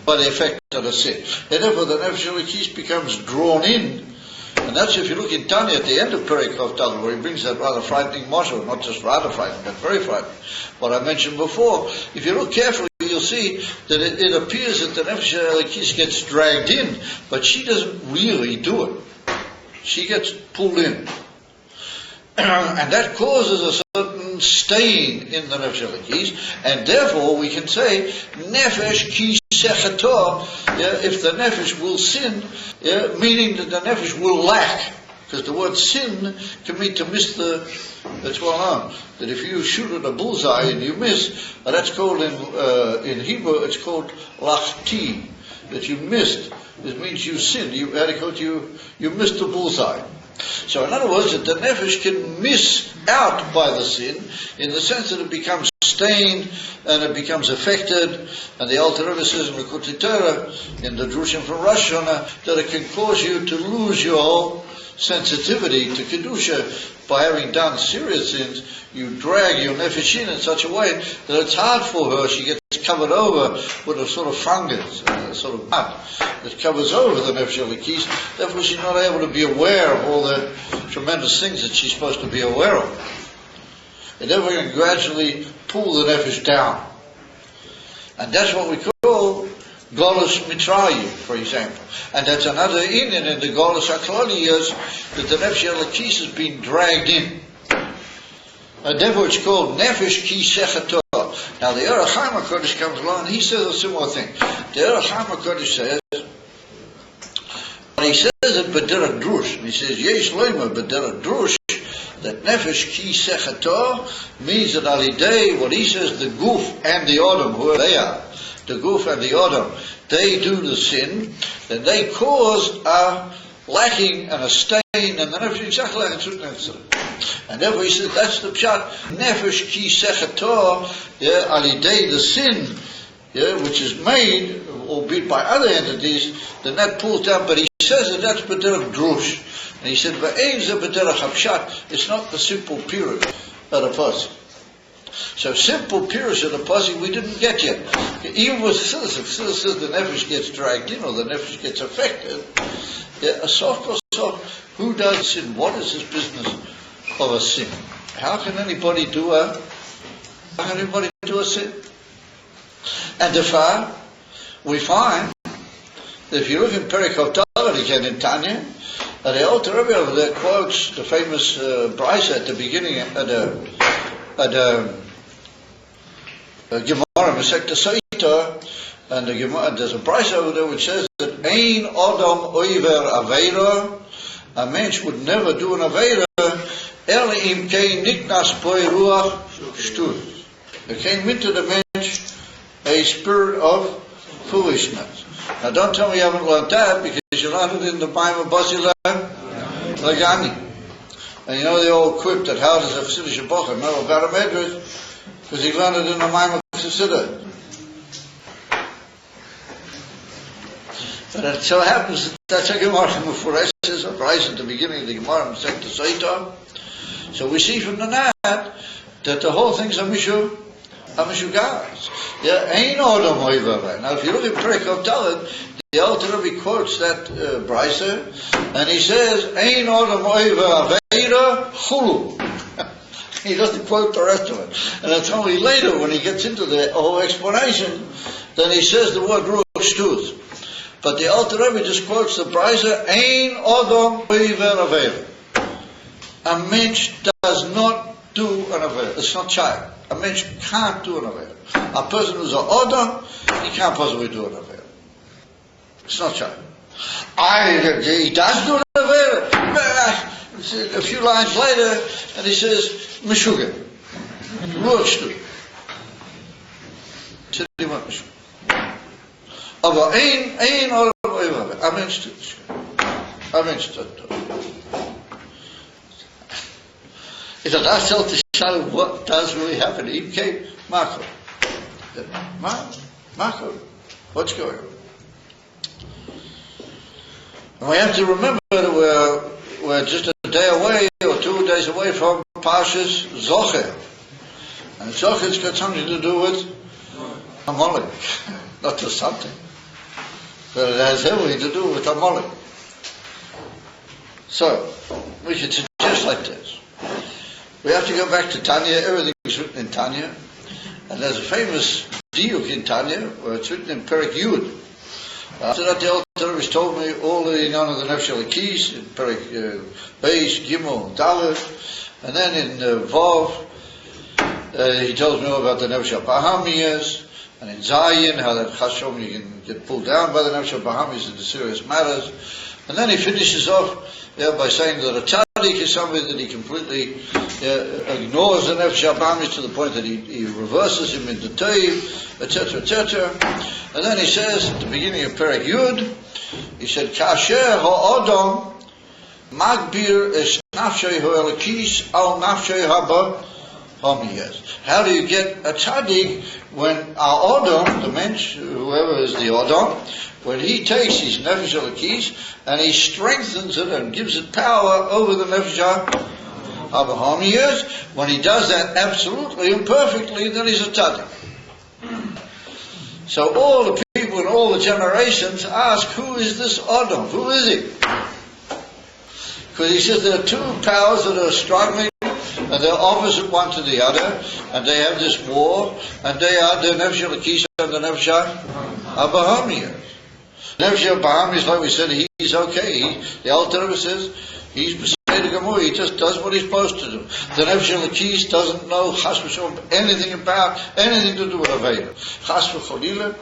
effect of the sin. And therefore the Nefesh HaLekis becomes drawn in. And that's if you look in Tanya at the end of Perikov Tal, where he brings that rather frightening mashal, not just rather frightening, but very frightening. What I mentioned before, if you look carefully, you'll see that it appears that the Nefesh HaLekis gets dragged in, but she doesn't really do it. She gets pulled in. And that causes a certain stain in the Nefesh HaLekis, and therefore we can say, Nefesh ki sechato, if the Nefesh will sin, meaning that the Nefesh will lack, because the word sin can mean to miss that's well known, that if you shoot at a bullseye and you miss, that's called in Hebrew, it's called lachti, that you missed. It means you sinned, you missed the bullseye. So in other words, that the nefesh can miss out by the sin, in the sense that it becomes stained and it becomes affected, and the Alter Rebbe says in the Kutei Torah, in the Drushim from Rosh Hashanah, that it can cause you to lose your whole sensitivity to Kedusha. By having done serious sins, you drag your nefesh in such a way that it's hard for her. She gets covered over with a sort of fungus, a sort of mud that covers over the nefesh HaLekis. Therefore she's not able to be aware of all the tremendous things that she's supposed to be aware of. And then we're going to gradually pull the nefesh down. And that's what we call Golus Mitrayi, for example. And that's another inyan in the Golus HaKlali is that the Nefesh HaLekis has been dragged in. And therefore it's called Nefesh Ki Sechato. Now the Orach Chaim HaKodesh comes along and he says a similar thing. The Orach Chaim HaKodesh says, and he says it B'derech Drush, and he says, Yesh Loima B'derech Drush, that Nefesh Ki Sechato means that Alidei, what he says, the Guf and the Odom, whoever they are, the Guf and the Odom, they do the sin, then they cause a lacking and a stain, and the nefesh exactly like it's written in. And therefore he says that's the pshat. Nefesh ki sechator, alidei, the sin, which is made, albeit by other entities, then that pulls down. But he says that that's b'derech drush, and he said v'ein ze b'derech hapshat. It's not the simple period of the pasuk. So simple pirush of the pasuk we didn't get yet. Even with chilus, if chilus says the nefesh gets dragged in or the nefesh gets affected, a soft, who does sin? What is his business of a sin? How can anybody do a sin? And therefore, we find that if you look in Perikov Dalet again in Tanya, the Alter Rebbe over there quotes the famous brisa at the beginning at the Gemara Masechta Soita, and the Gemara, there's a brisa over there which says that Ein Odom Oiver Aveira, a mensch would never do an Aveira, Ele im kein niknas poi ruach shtur. There came into the mensch a spirit of foolishness. Now don't tell me you haven't learned that, because you learned it in the Bible Basila Lagani. And you know the old quip that how does a Chassidish Bocher know about a medrash? Because he learned it in the Maimon Chassidah. But it so happens that that's a Gemara Mefuresh, a price at the beginning of the Gemara Masechta Soita. So we see from the Nat that the whole thing's a mishugas. Ain't Odom Oiver. Now if you look at Perikov Dalet, the Alter Rebbe quotes that brisa, and he says, Ein Odom Oiver Aveira Chulu. He doesn't quote the rest of it. And it's only later when he gets into the whole explanation, then he says the word Ruach Shtuz. But the Alter Rebbe just quotes the brisa, Ein Odom Oiver Aveira. A mensch does not do an Aveira. It's not child. A mensch can't do an Aveira. A person who's an Odom, he can't possibly do an Aveira. It's not child. He does do an Aveira. A few lines later, and he says, Meshuggah. Ruach Shtu. He said he went Meshuggah. Aber ein Odom Oiver. A mensch does. A mensch does. If the last tell to show what does really happen, he came, Marco. Marco, what's going on? And we have to remember that we're just a day away or 2 days away from Parshas Zocher. And Zocher's got something to do with Amalek. Not just something. But it has everything to do with Amalek. So, we should suggest like this. We have to go back to Tanya. Everything is written in Tanya. And there's a famous diuk in Tanya where it's written in Perik Yud. After that, the Alter Rebbe told me all the Inyan of the Nefesh Elokis in Perik Beis, Gimel, Dalet. And then in Vav, he tells me all about the Nefesh Bahamiyas. And in Zayin, how that Chashom you can get pulled down by the Nefesh Bahamiyas into serious matters. And then he finishes off by saying that a tzaddik is somebody that he completely ignores the nefesh habahamis to the point that he reverses him into toiv, etc., etc. And then he says at the beginning of Perek Yud, he said, "Kasher ha'odom magbir es nafshei ha'elokis al nafshei habahamiyas." How do you get a tzaddik when our odom, the mensch, whoever is the odom, when he takes his nefesh elokis and he strengthens it and gives it power over the nefesh habahamiyas, when he does that absolutely and perfectly, then he's a tzaddik. So all the people in all the generations ask, who is this odom? Who is he? Because he says there are two powers that are struggling, and they're opposite one to the other, and they have this war, and they are the nefesh elokis and the nefesh habahamiyas. Nefesh habahamiyas, like we said, he's okay. The Alter Rebbe says he's beseder gemur. He just does what he's supposed to do. The nefesh elokis doesn't know chas v'shalom anything about anything to do with Aveda. Chas v'cholila.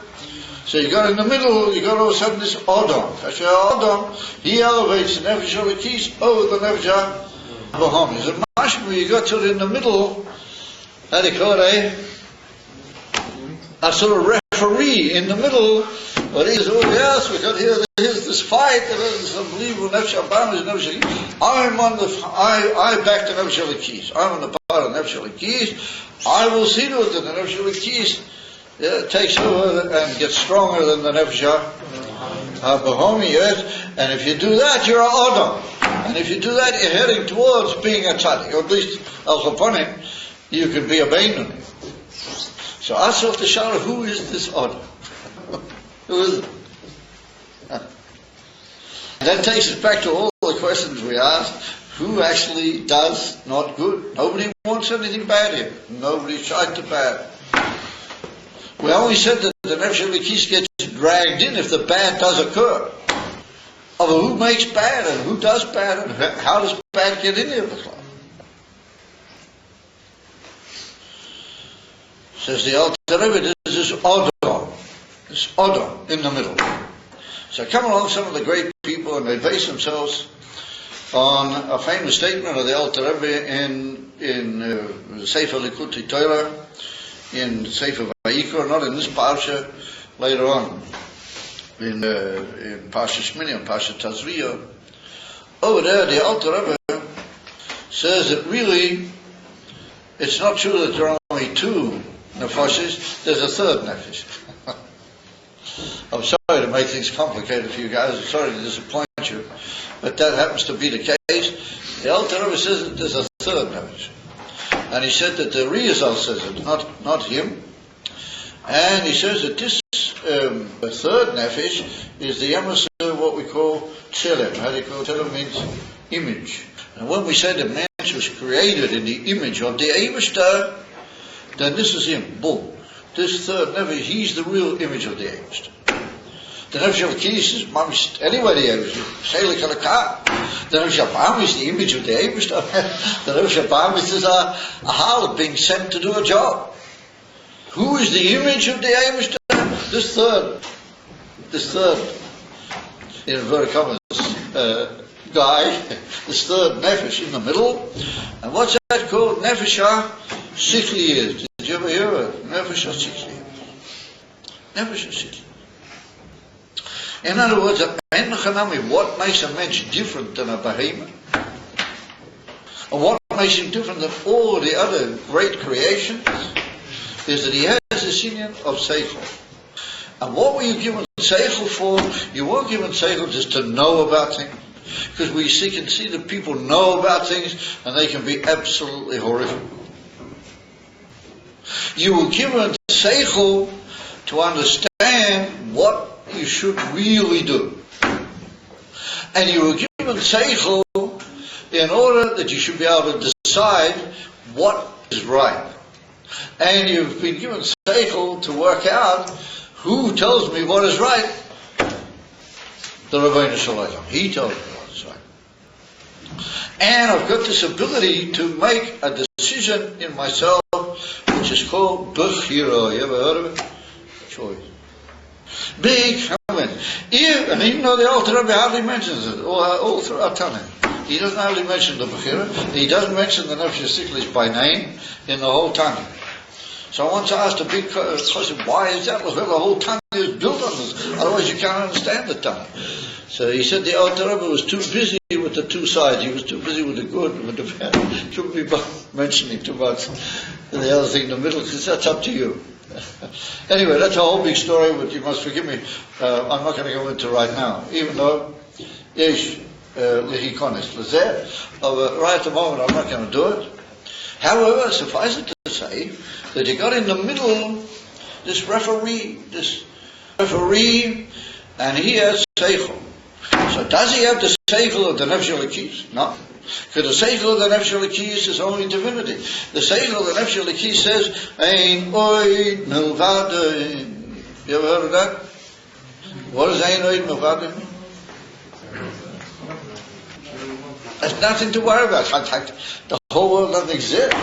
So you got in the middle. You got all of a sudden this Odom. Kasher Odom, he elevates the nefesh elokis over the nefesh habahamiyas. And mashma, you got to it in the middle. How do you call it? A sort of referee in the middle, but he says, oh yes, we got here's this fight, there's unbelievable Nefesh Abam and Nefesh Elokis. I back the Nefesh Elokis. I'm on the part of Nefesh Elokis. I will see to it that the Nefesh Elokis takes over and gets stronger than the Nefesh Bahomi, yes. And if you do that, you're an Odom. And if you do that, you're heading towards being a tzaddik, or at least al chaponim, you can be a Beinoni. So ask yourself the shadow, who is this Odom? Who is it? And that takes us back to all the questions we asked. Who actually does not good? Nobody wants anything bad here. Nobody's tried to bad. We only said that the Nefesh Elokis gets dragged in if the bad does occur. Of who makes bad and who does bad and how does bad get in here? Says the Alter Rebbe, this is Odom. This Odom in the middle. So come along some of the great people and they base themselves on a famous statement of the Alter Rebbe in Sefer Likutei Torah, in Sefer Vayikra, not in this parsha, later on, in Parsha Shmini and Parsha Tazria. Over there, the Alter Rebbe says that really, it's not true that there are only two nefashis, there's a third nefesh. I'm sorry to make things complicated for you guys, I'm sorry to disappoint you, but that happens to be the case. The Alter Rebbe says that there's a third nefesh. And he said that the Rizal says it, not him. And he says that this third nefesh is the emissary of what we call tzelem. How do you call it? Tzelem means image. And when we say that man was created in the image of the Eibishter, then this is him. Boom. This third nefesh, he's the real image of the Eibishter. The Nefesh Elokis is mamish anyway the Eibishter. Shelik Elokah. The Nefesh Abam is the image of the Eibishter. The Nefesh Abam is a harlot being sent to do a job. Who is the image of the Eibishter? This third, in inverted commas, guy, this third nefesh in the middle. And what's that called? Nefesh HaSichli. Did you ever hear it? Nefesh HaSichli. Nefesh HaSichli. In other words, what makes a mensch different than a behemoth? And what makes him different than all the other great creations is that he has this union of seichel. And what were you given seichel for? You weren't given seichel just to know about things. Because we can see that people know about things and they can be absolutely horrific. You were given seichel to understand what you should really do. And you were given seichel in order that you should be able to decide what is right. And you've been given seichel to work out who tells me what is right. The Rabbeinu Shalom. He tells me what is right. And I've got this ability to make a decision in myself, which is called Bechira. You ever heard of it? Choice. Big comment. And even though the Alter Rebbe hardly mentions it, all throughout Tanakh, he doesn't hardly mention the Bechira. He doesn't mention the Nefesh HaSichli by name in the whole Tanakh. So I once asked a big question, why is that? Well, the whole Tanakh is built on this. Otherwise you can't understand the Tanakh. So he said the Alter Rebbe was too busy with the two sides. He was too busy with the good and with the bad. Shouldn't be mentioning too much the other thing in the middle, because that's up to you. Anyway, that's a whole big story, but you must forgive me. I'm not going to go into right now, even though yesh lehikonis lezeh. Right at the moment, I'm not going to do it. However, suffice it to say that you got in the middle this referee, and he has seichel. So does he have the seichel of the Nefesh Elokis? No. Because the seichel of the Nefesh Elokis is only divinity. The seichel of the Nefesh Elokis says, Ein oid milvado. You ever heard of that? What does Ein oid milvado mean? There's nothing to worry about. In fact, the whole world doesn't exist.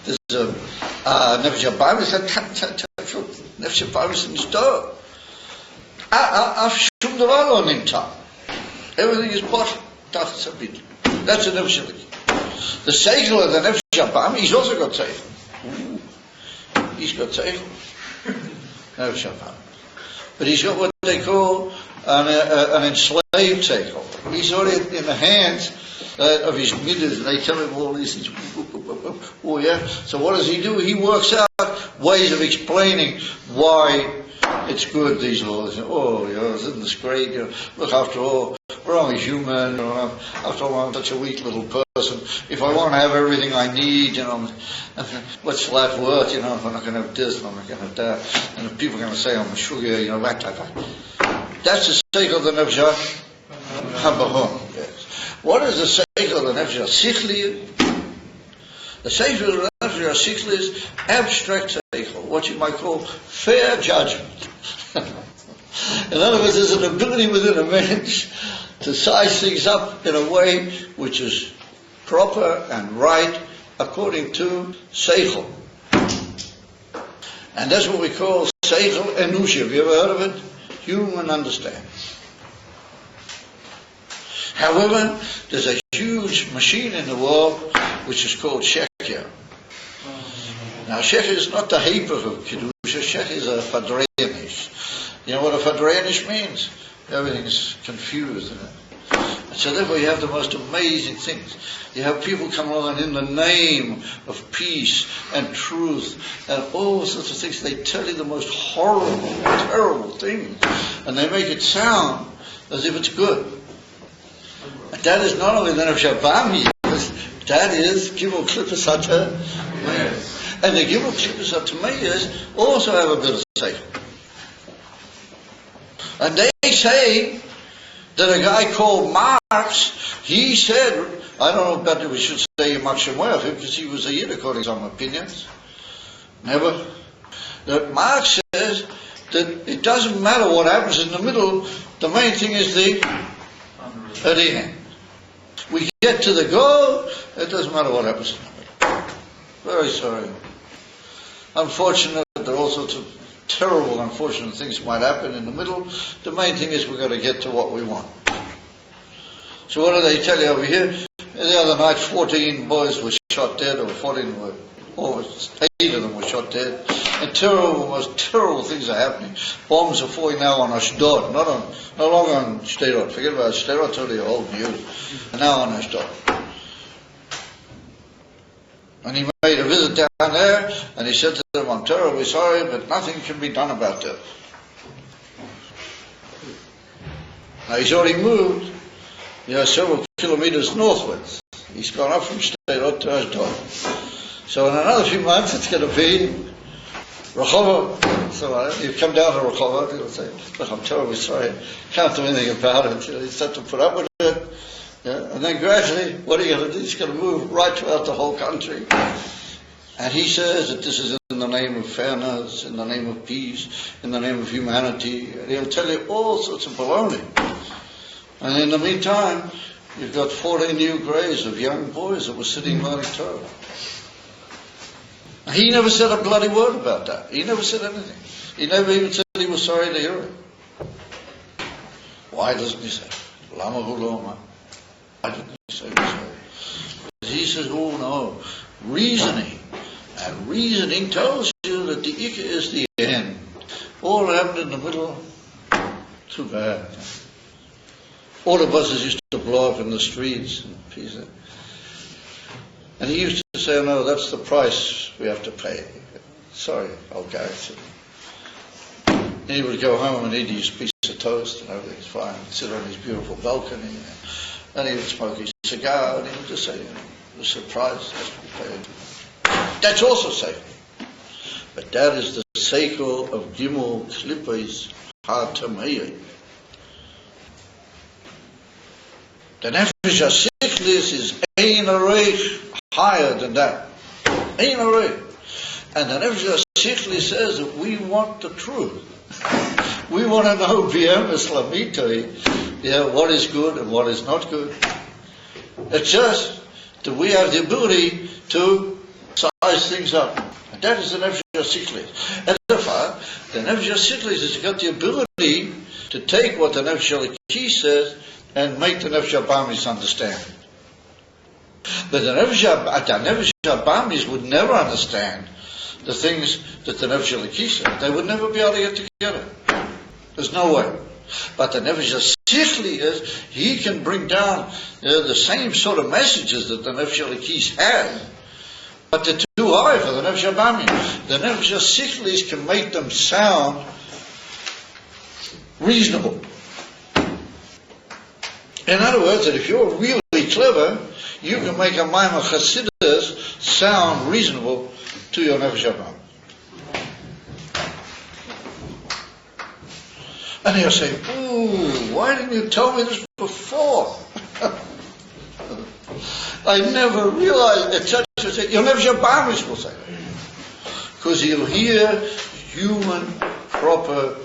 There's Nefesh Abam is Nefesh Abam is in store. Shum davar lo nimta. Everything is bought. That's a bit. That's a Nefesh Elokis. The seichel of the Nefesh Abam, he's also got seichel. He's got seichel. Nefesh HaBamis. But he's got what they call an enslaved seichel. He's already in the hands of his midas, and they tell him all these things. Oh yeah. So what does he do? He works out ways of explaining why it's good, these laws. Oh, isn't this great? Look, after all, we're only human. After all, I'm such a weak little person. If I want to have everything I need, what's life worth? If I'm not going to have this, I'm not going to have that. And if people are going to say I'm a sugar, that. That's the seichel of the nefesh HaBahom. Yes. What is the seichel of the nefesh HaSichli? The seichel of the nefesh HaSichli is abstract seichel, what you might call fair judgment. In other words, there's an ability within a man to size things up in a way which is proper and right according to seichel. And that's what we call seichel enushi. Have you ever heard of it? Human understanding. However, there's a huge machine in the world which is called sheker. Now, sheker is not the heipach of kedusha. Sheker is a fadreinish. You know what a fadreinish means? Everything's confused. And so therefore you have the most amazing things. You have people come along and in the name of peace and truth and all sorts of things, they tell you the most horrible, terrible things. And they make it sound as if it's good. And that is not only the nefesh HaBamis, that is Gimel Klippus HaTameyos. And the Gimel Klippus HaTameyos also have a bit of seichel. And they say that a guy called Marx, he said, I don't know whether we should say much aware of him because he was a Yid according to some opinions. Never. That Marx says that it doesn't matter what happens in the middle, the main thing is at the end. We get to the goal, it doesn't matter what happens in the middle. Very sorry. Unfortunate, there are all sorts of terrible, unfortunate things might happen in the middle. The main thing is we've got to get to what we want. So what do they tell you over here? The other night 14 boys were shot dead, or 14 were, almost 8 of them were shot dead. And terrible, most terrible things are happening. Bombs are falling now on Ashdod, no longer on Sderot. Forget about Sderot, totally old news. And now on Ashdod. And he made a visit down there, and he said to them, I'm terribly sorry, but nothing can be done about that. Now he's already moved, several kilometers northwards. He's gone up from Sderot to Ashdod. So in another few months it's going to be Rehovot. So you come down to Rehovot, he'll say, look, I'm terribly sorry, can't do anything about it. He's had to put up with it. And then gradually, what are you going to do? He's going to move right throughout the whole country. And he says that this is in the name of fairness, in the name of peace, in the name of humanity. And he'll tell you all sorts of baloney. And in the meantime, you've got 14 new graves of young boys that were sitting learning Torah. He never said a bloody word about that. He never said anything. He never even said he was sorry to hear it. Why doesn't he say it? Lama huloma. Why didn't he say so? He says, oh no, reasoning. And reasoning tells you that the Ikka is the end. All that happened in the middle, too bad. All the buses used to blow up in the streets. And he used to say, no, that's the price we have to pay. Sorry, old guy. And he would go home and eat his piece of toast and everything's fine. He'd sit on his beautiful balcony. And he would smoke his cigar, and he would just say, the surprise, that's what we paid. That's also safe. But that is the seichel of Gimel Klippus HaTameyos. The nefesh HaSichlis is ein areich higher than that. Ein areich. And the nefesh HaSichlis says that we want the truth. We want to know b'emes lamitoi, what is good and what is not good. It's just that we have the ability to size things up. And that is the nefesh HaSichlis. And therefore, the nefesh HaSichlis has got the ability to take what the nefesh HaLikhi says and make the nefesh HaBamis understand. But the nefesh HaBamis would never understand the things that the Nefesh Elokis said, they would never be able to get together. There's no way. But the Nefesh Sichli is, he can bring down the same sort of messages that the Nefesh Elokis had, but they're too high for the Nefesh Abamim. The Nefesh Sichlis can make them sound reasonable. In other words, that if you're really clever, you can make a Maimon Chassidus sound reasonable to your Nefesh Abamim. And he'll say, ooh, why didn't you tell me this before? I never realized, etc. Your Nefesh Abamim will say, because he'll hear human proper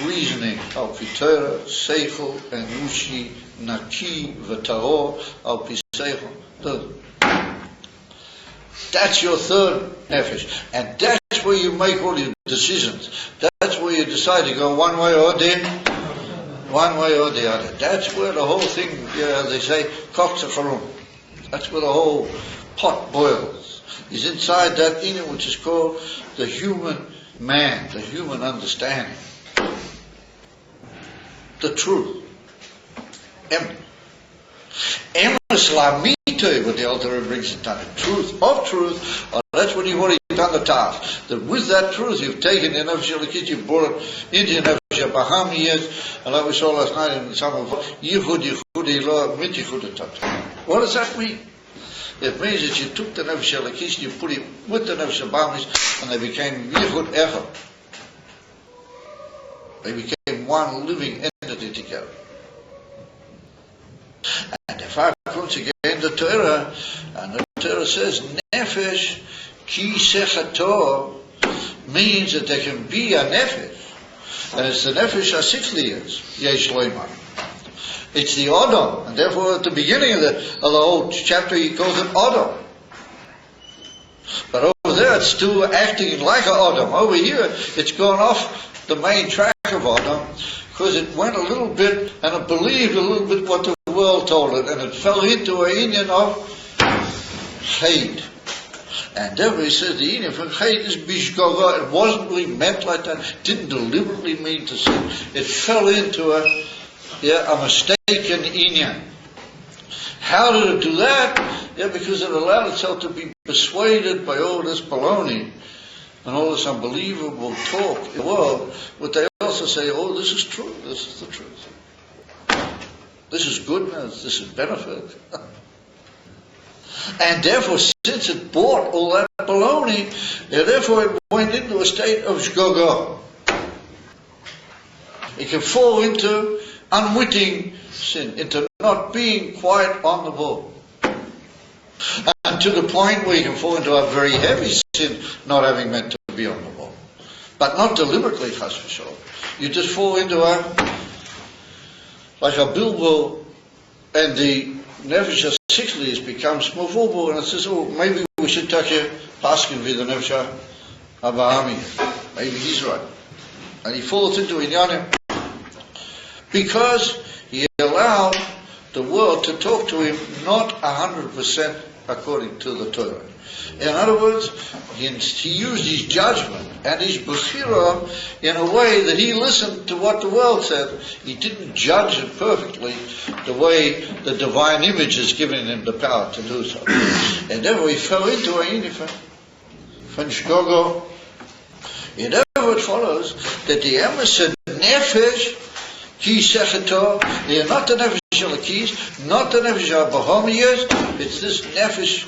reasoning, al pi Torah, seichel, enushi, naki, v'taro, al pi seichel. That's your third nefesh, and that's where you make all your decisions. That's where you decide to go one way or the other. That's where the whole thing, they say, kochza charum. That's where the whole pot boils. Is inside that inner which is called the human man, the human understanding. The truth. Emes lamite, what the Alter Rebbe brings it down. The truth of truth, that's when you've already done the task. That with that truth you've taken the Nefesh Elokis, you've brought it into your Nefesh Abamim, and like we saw last night in some of Yichud Ilah, mit Yichud Tat. What does that mean? It means that you took the Nefesh Elokis and you put it with the Nefesh Abamim, and they became Yichud Echad. They became one living entity together. And if I comes again the Torah, and the Torah says Nefesh Ki Sechato means that there can be a Nefesh, and it's the Nefesh HaSichli Yesh Loimar. It's the Odom, and therefore at the beginning of the whole chapter he calls it Odom. But over there it's still acting like an Odom. Over here it's gone off the main track of Odom, because it went a little bit and it believed a little bit what the world told it, and it fell into an union of hate. And therefore he says the union from hate is bishgoga. It wasn't really meant like that, didn't deliberately mean to say. It fell into a mistaken union. How did it do that? Because it allowed itself to be persuaded by all this baloney and all this unbelievable talk in the world, but they also say, oh, this is true, this is the truth. This is goodness, this is benefit. And therefore, since it bought all that baloney, therefore it went into a state of shgoga. It can fall into unwitting sin, into not being quite on the ball. And to the point where you can fall into a very heavy sin, not having meant to be on the ball. But not deliberately, chas v'shalom. You just fall into like a bilbo, and the Nefesh HaSichli becomes mavulbo, and it says, oh, maybe we should take a paskin with the Nefesh Abamim. Maybe he's right. And he falls into inyanim because he allowed the world to talk to him not 100% according to the Torah. In other words, he used his judgment and his bechira in a way that he listened to what the world said. He didn't judge it perfectly the way the divine image has given him the power to do so. And therefore he fell into a uniform from Shgogo. And therefore it follows that the emes nefesh Ki Sechato, they are not the Nefesh Elokis, not the Nefesh Abahomiyas, it's this Nefesh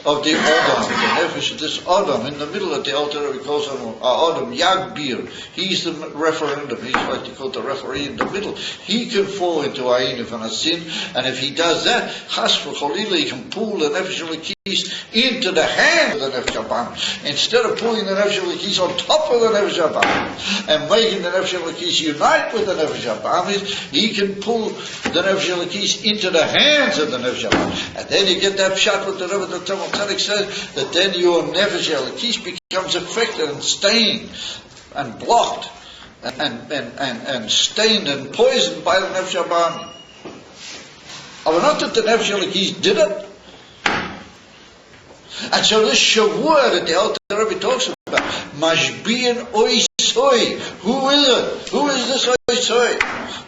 of the Adam, the Nefesh of this Adam, in the middle of the altar, he calls him Adam Yagbir. He's the referendum, he's what they call the referee in the middle. He can fall into Ayin and a sin, and if he does that, Chas v'Cholila, he can pull the Nefesh Elokis into the hand of the Nefesh Abamim. Instead of pulling the Nefesh Elokis on top of the Nefesh Abamim and making the Nefesh Elokis unite with the Nefesh Abamim, he can pull the Nefesh Elokis into the hands of the Nefesh Abamim. And then you get that pshat with the Rebbe, the Talmud Tzaddik says, that then your Nefesh Elokis becomes affected and stained and blocked and stained and poisoned by the Nefesh Abamim. But not that the Nefesh Elokis did it. And so this Shavua that the Alter Rebbe talks Mashbian oisoi. Who is it? Who is this oisoi?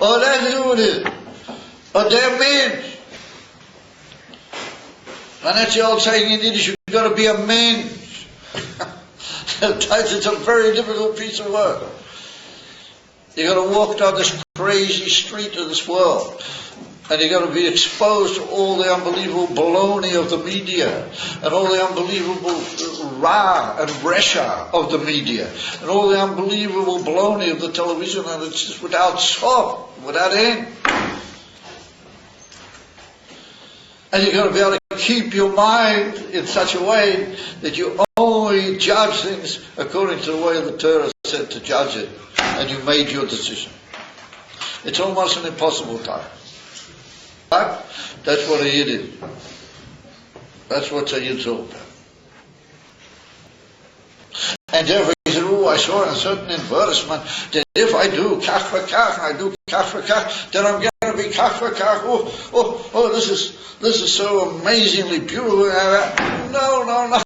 Oh, that's who it is. Oh, they're men. And that's the old saying in Yiddish, you've got to be a man. It's a very difficult piece of work. You've got to walk down this crazy street of this world. And you've got to be exposed to all the unbelievable baloney of the media, and all the unbelievable ra and resha of the media, and all the unbelievable baloney of the television, and it's just without stop, without end. And you've got to be able to keep your mind in such a way that you only judge things according to the way the Torah said to judge it, and you made your decision. It's almost an impossible task. But that's what a Yid is. That's what a Yid's all about. And therefore he said, oh, I saw in a certain advertisement that if I do kach v'kach, and I do kach v'kach, then I'm going to be kach v'kach. Oh, this is so amazingly beautiful. No.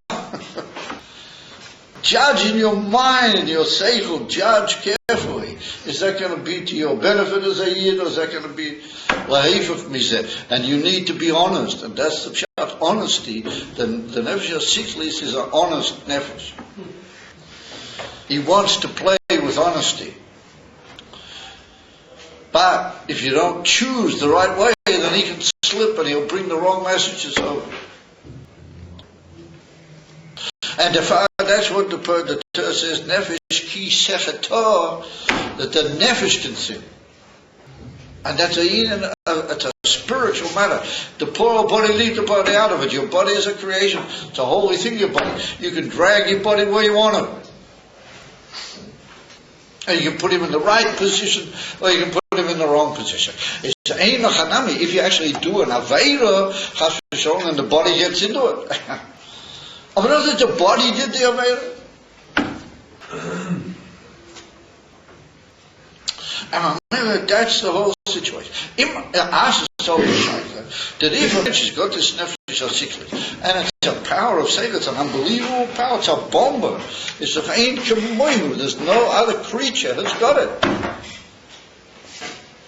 Judge in your mind, in your seichel, judge carefully. Is that going to be to your benefit as a Yid, or is that going to be lahifuk mizeh? And you need to be honest, and that's the pshat, honesty. The nefesh HaSiklis is an honest nefesh. He wants to play with honesty. But if you don't choose the right way, then he can slip and he'll bring the wrong messages over. And that's what the Torah says, nefesh ki sechator, that the nefesh can sin. And that's it's a spiritual matter. The poor body, leave the body out of it. Your body is a creation. It's a holy thing, your body. You can drag your body where you want it. And you can put him in the right position, or you can put him in the wrong position. It's ein hanami. If you actually do an aveira, chas v'sholom, and the body gets into it. But not that the body did the aveira. And remember, that's the whole situation. That if a mensch has got this nefesh HaSiklis, and it's a power of Seichel, it's an unbelievable power, it's a bomber, it's of ein kemoihu, there's no other creature that's got it.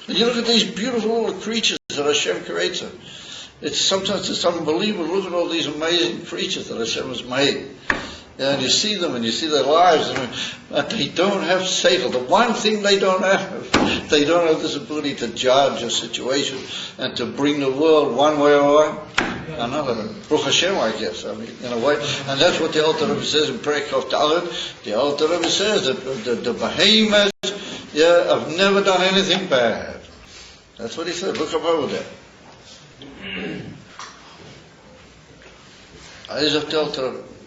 And you look at these beautiful little creatures that Hashem creates. Sometimes it's unbelievable. Look at all these amazing creatures that Hashem has made. And you see them and you see their lives, but they don't have seichel. The one thing they don't have this ability to judge a situation and to bring the world one way or another. Baruch Hashem, I guess, in a way. And that's what the Alter Rebbe says in Perek Kaf Dalet. The Alter Rebbe says that the behemoths have never done anything bad. That's what he said. Look up over there.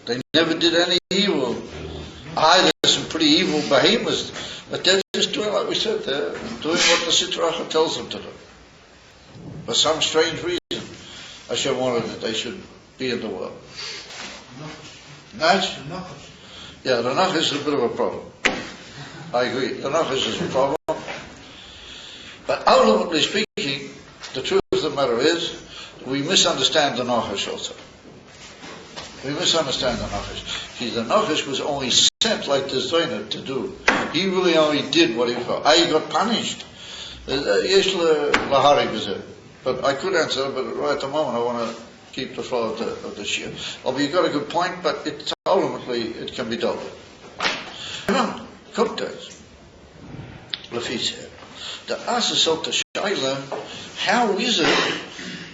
They never did any evil. There's some pretty evil behemoths, but they're just doing like we said, they're doing what the Sitra Achra tells them to do. For some strange reason, Hashem wanted that they should be in the world. Nice? Yeah, the Nachash is a bit of a problem. I agree, the Nachash is a problem. But ultimately speaking, the truth of the matter is, we misunderstand the Nachash also. We misunderstand the Nachash. The Nachash was only sent like the Zoyner to do. He really only did what he got. He got punished. But I could answer, but right at the moment I want to keep the flow of the shir. You got a good point, but ultimately it can be dealt with. Remember, Kuptas, Lafi said, the Asasot to Shaila, how is it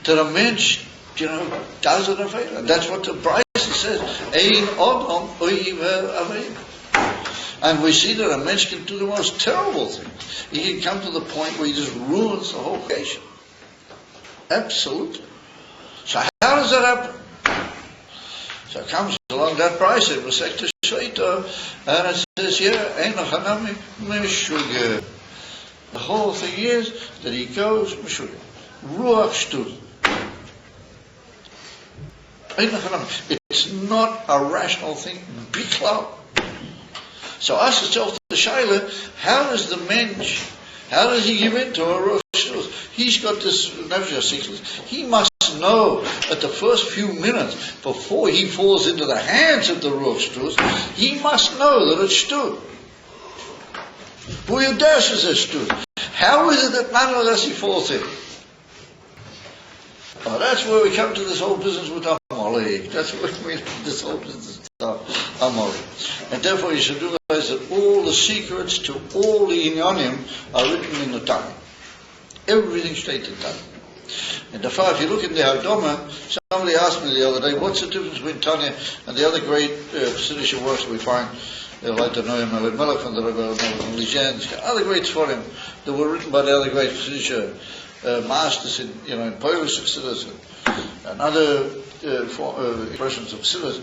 that a mensch, does an affair? And that's what the Bryce says. Ein Odom Oiver Aveir. And we see that a mensch can do the most terrible things. He can come to the point where he just ruins the whole creation. Absolutely. So how does that happen? So it comes along that Bryce, it was Sekta Shaita, and it says here, Ein Hanami Meshugeh. The whole thing is that he goes Meshugeh. Ruach Shtud. It's not a rational thing. Biklau. So ask yourself the Shaila, how does the mensch, how does he give in to a Rosh? He's got this nefesh HaSiklis. He mustn't must know at the first few minutes, before he falls into the hands of the Ruach Shtus, he must know that it's Shtus. How is it that none unless he falls in? Well, that's where we come to this whole business with Amalek. That's where we this whole business with Amalek. And therefore you should realize that all the secrets to all the Inyanim are written in the Tanya. Everything straight in Tanya. And therefore, if you look in the Hadoma, somebody asked me the other day, what's the difference between Tanya and the other great Siddish works we find, like the Noam Melech and the Lijan, other great Sforim that were written by the other great Siddish masters in Polish Chassidus and other expressions of Chassidus.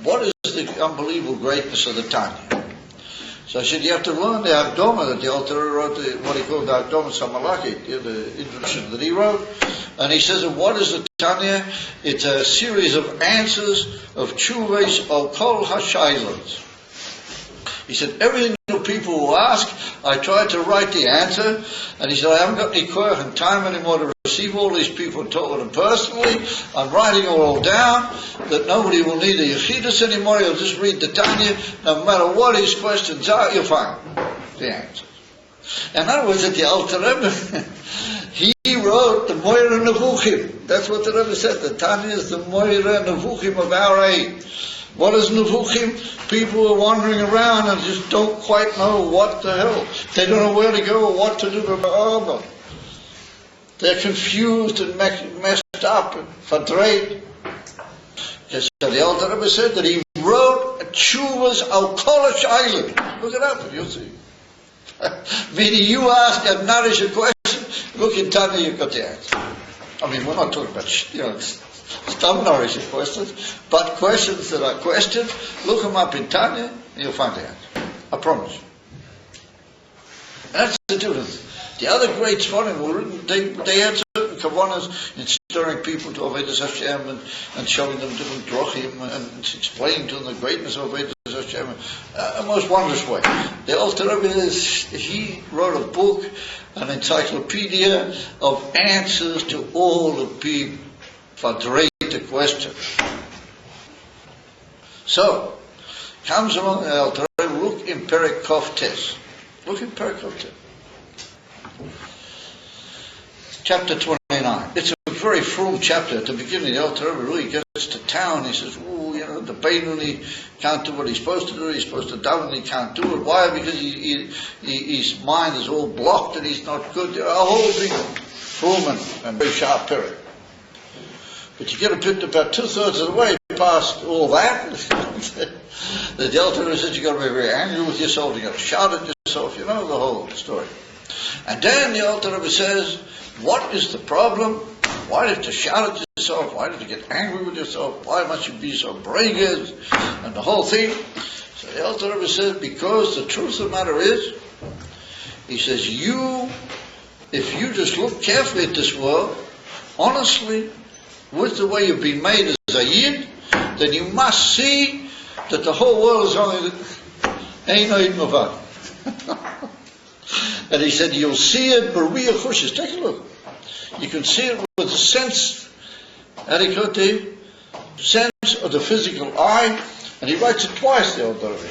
What is the unbelievable greatness of the Tanya? So I said, you have to learn the Akdoma that the Alter Rebbe wrote, what he called the Akdoma Samalaki, the introduction that he wrote. And he says, what is the Tanya? It's a series of answers of Tshuvos al Kol HaShailos. He said, everything the people will ask, I tried to write the answer. And he said, I haven't got any koyach and time anymore to receive all these people and talk with them personally. I'm writing it all down, that nobody will need the Yechidus anymore. He'll just read the Tanya. No matter what his questions are, you'll find the answers. In other words, at the Alter Rebbe, he wrote the Moira Nevuchim. That's what the Rebbe said. The Tanya is the Moira Nevuchim of our age. What is Nevuchim? People are wandering around and just don't quite know what the hell. They don't know where to go or what to do. They're confused and messed up and verdreht. So the Alter Rebbe said that he wrote Tshuvos al Kol HaShailos. Look it up and you'll see. Meaning you ask and nourish a question, look in Tanya, you've got the answer. I mean, we're not talking about, some nourishing questions, but questions that are questioned, look them up in Tanya, and you'll find the answer. I promise you. That's the difference. The other great Sforim were written, they had certain kavanas in stirring people to Avodas Hashem and showing them different drochim and explaining to them the greatness of Avodas Hashem a most wondrous way. The Alter Rebbe he wrote a book, an encyclopedia of answers to all the big Vadreita questions. So, comes along the Alter Rebbe, look in Perek Kov Tes. Look in Perek Kov Tes. Chapter 29. It's a very frum chapter. At the beginning, the Alter Rebbe really gets to town. He says, the Beinoni can't do what he's supposed to do. He's supposed to daven, he can't do it. Why? Because his mind is all blocked and he's not good. A whole big frum and very sharp period. But you get a bit about 2/3 of the way past all that. The Alter Rebbe says you've got to be very angry with yourself. You've got to shout at yourself. You know the whole story. And then the Alter Rebbe says, what is the problem? Why do you have to shout at yourself? Why do you have to get angry with yourself? Why must you be so braggart? And the whole thing. So the Alter Rebbe says, because the truth of the matter is, he says, if you just look carefully at this world, honestly, with the way you've been made as a Yid, then you must see that the whole world is only ain't no Yid. And he said, you'll see it, B'riyah Chushis. Take a look. You can see it with the sense, sense of the physical eye. And he writes it twice, the Alter Rebbe.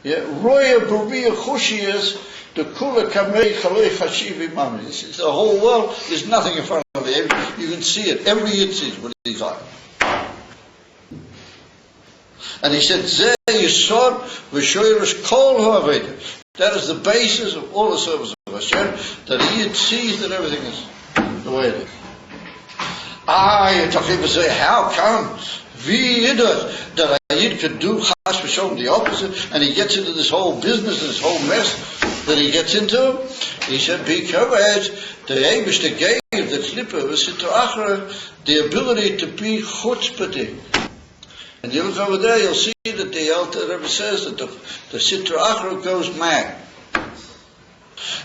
Yeah, Roya B'riyah Chushis, the Kula Kamei Chalei Chashivi Mami. The whole world is nothing in front of you. You can see it. Every Yid sees with his eye. And he said, Zeh Yisod V'shoyrish Kol Ha'aveda. That is the basis of all the service of Hashem, that he sees that everything is the way it is. You're talking about say, how come that a Yid could do Chas V'Sholom the opposite, and he gets into this whole business, this whole mess that he gets into? He said, because the Eibishter gave the Klippa V'Sitra Achra the ability to be chutzpahdik. And you look over there, you'll see that the Alter Rebbe says that the Sitra Achra goes mad.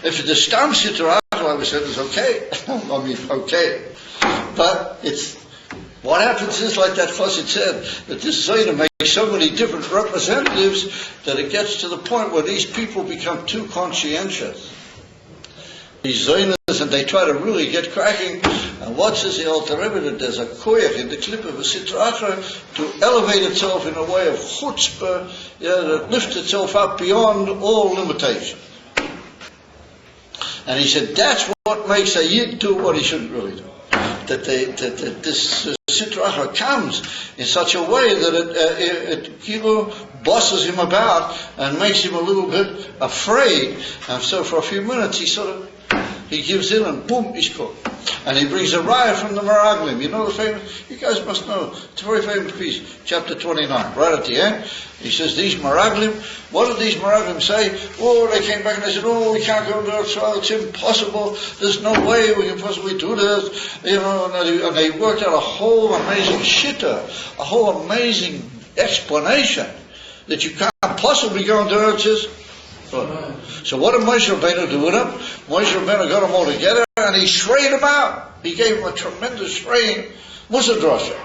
If the Stam Sitra Achra, like we said, is okay. Okay. But what happens is, like that Chassid said, that this Zayna makes so many different representatives that it gets to the point where these people become too conscientious. these Zioners, and they try to really get cracking. And what says the Alter Rebbe, that there's a koyach in the clip of a Sitra Achra to elevate itself in a way of chutzpah, that lifts itself up beyond all limitation. And he said that's what makes a Yid do what he shouldn't really do. That this Sitra Achra comes in such a way that it bosses him about and makes him a little bit afraid. And so for a few minutes he gives in and boom, he's caught. And he brings a raya from the Meraglim. You know the famous, you guys must know, it's a very famous piece, chapter 29, right at the end. He says, these Meraglim, what did these Meraglim say? Oh, they came back and they said, oh, we can't go to the trial, it's impossible, there's no way we can possibly do this. You know, and they worked out a whole amazing shitta, a whole amazing explanation that you can't possibly go into Eretz. So what did Moshe Rabbeinu do with them? Moshe Rabbeinu got them all together and he shrayed them out. He gave them a tremendous shraying Musa drasha.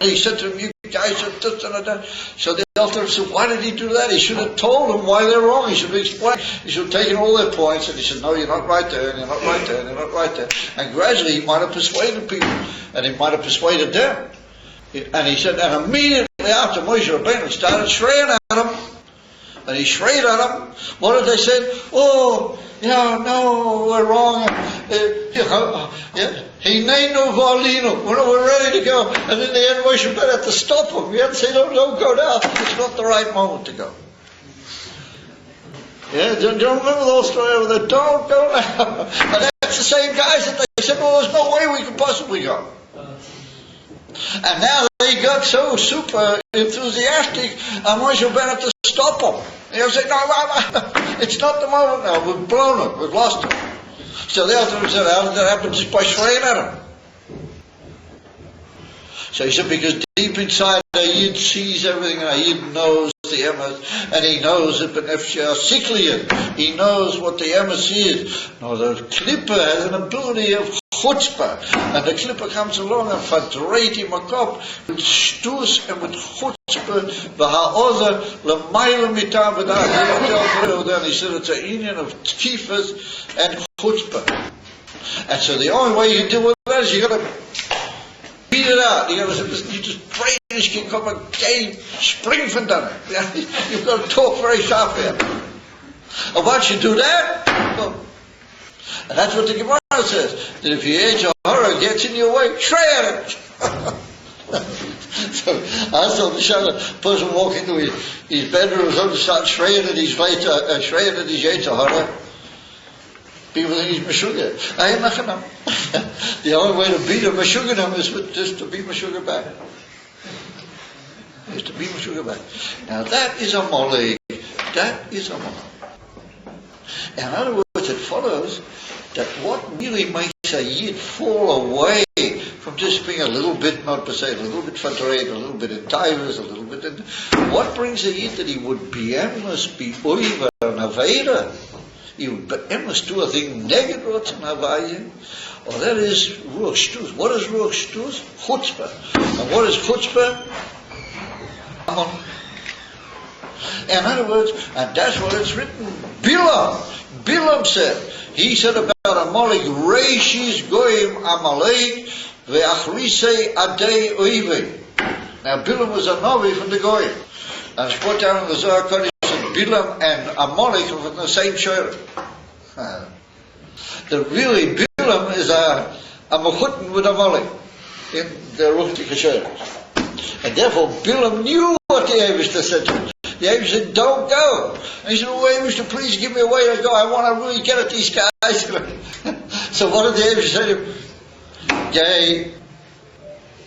He said to them, you guys are this and that. So the Alter said, why did he do that? He should have told them why they're wrong. He should have explained. He should have taken all their points and he said, no, you're not right there, and you're not right there, and you're not right there. And gradually he might have persuaded people, and he might have persuaded them. And he said, and immediately after Moshe Rabbeinu started shraying at them, and he shrayed at them, what did they say? Oh, yeah, no, we're wrong. Hinenu v'alinu. We're ready to go. And in the end, Moshe Rabbeinu had to stop them. We had to say, no, don't go now. It's not the right moment to go. Yeah, do you remember the whole story over there? Don't go now. And that's the same guys that they said, well, there's no way we could possibly go. And now they got so super enthusiastic, and Moshe Rabbeinu had to stop them. And he'll say, no, it's not the moment now. We've blown it. We've lost it. So the Alter said, how did that happen? Just by shraying at him. So he said, because deep inside a Yid sees everything, and a Yid knows the emes, and he knows it, he knows what the emes is. Now the Klippa has an ability of chutzpah, and the Klippa comes along and fadrate him a cup with shtus and with chutzpah, v'ha'ozer l'mayla mitam v'dah. Then he said it's an union of tkifas and chutzpah. And so the only way you can deal with that is you got to beat it out. You got to say, listen, you just pray this can come again, spring from done. You've got to talk very sharply. And once you do that, well, and that's what the Gemara says, that if your age of horror gets in your way, try at it. So I saw the person walk into his bedroom and start shraying at his horror. People think he's Meshuggah. I ain't nothing him. The only way to beat a Meshuggah is just to beat Meshuggah back. Is to beat Meshuggah back. Now that is a molly. That is a molly. In other words, it follows that what really makes a Yid fall away from just being a little bit, not to say a little bit fadrayed, a little bit in divers, a little bit in... What brings a Yid that he would be endless, be oiva, and aveda? He would be endless, do a thing neged rotzen havayim, or that is ruach shtus. What is ruach shtus? Chutzpah. And what is chutzpah? In other words, and that's what it's written. Bilam said, he said about Amalek, Reishis goyim Amalek ve'achrisei adei oivei. Now Bilam was a Navi from the Goyim. And it's put down in the Zohar Kodesh that Bilam and Amalek are from the same shore. That really Bilam is a mechutin with Amalek in the Ruchti Kasher. And therefore Bilam knew what the Eivishter said to him. The Eivishter said, don't go. And he said, oh, Eivishter, please give me a way to go. I want to really get at these guys. So what did the Eivishter say to him? Gay.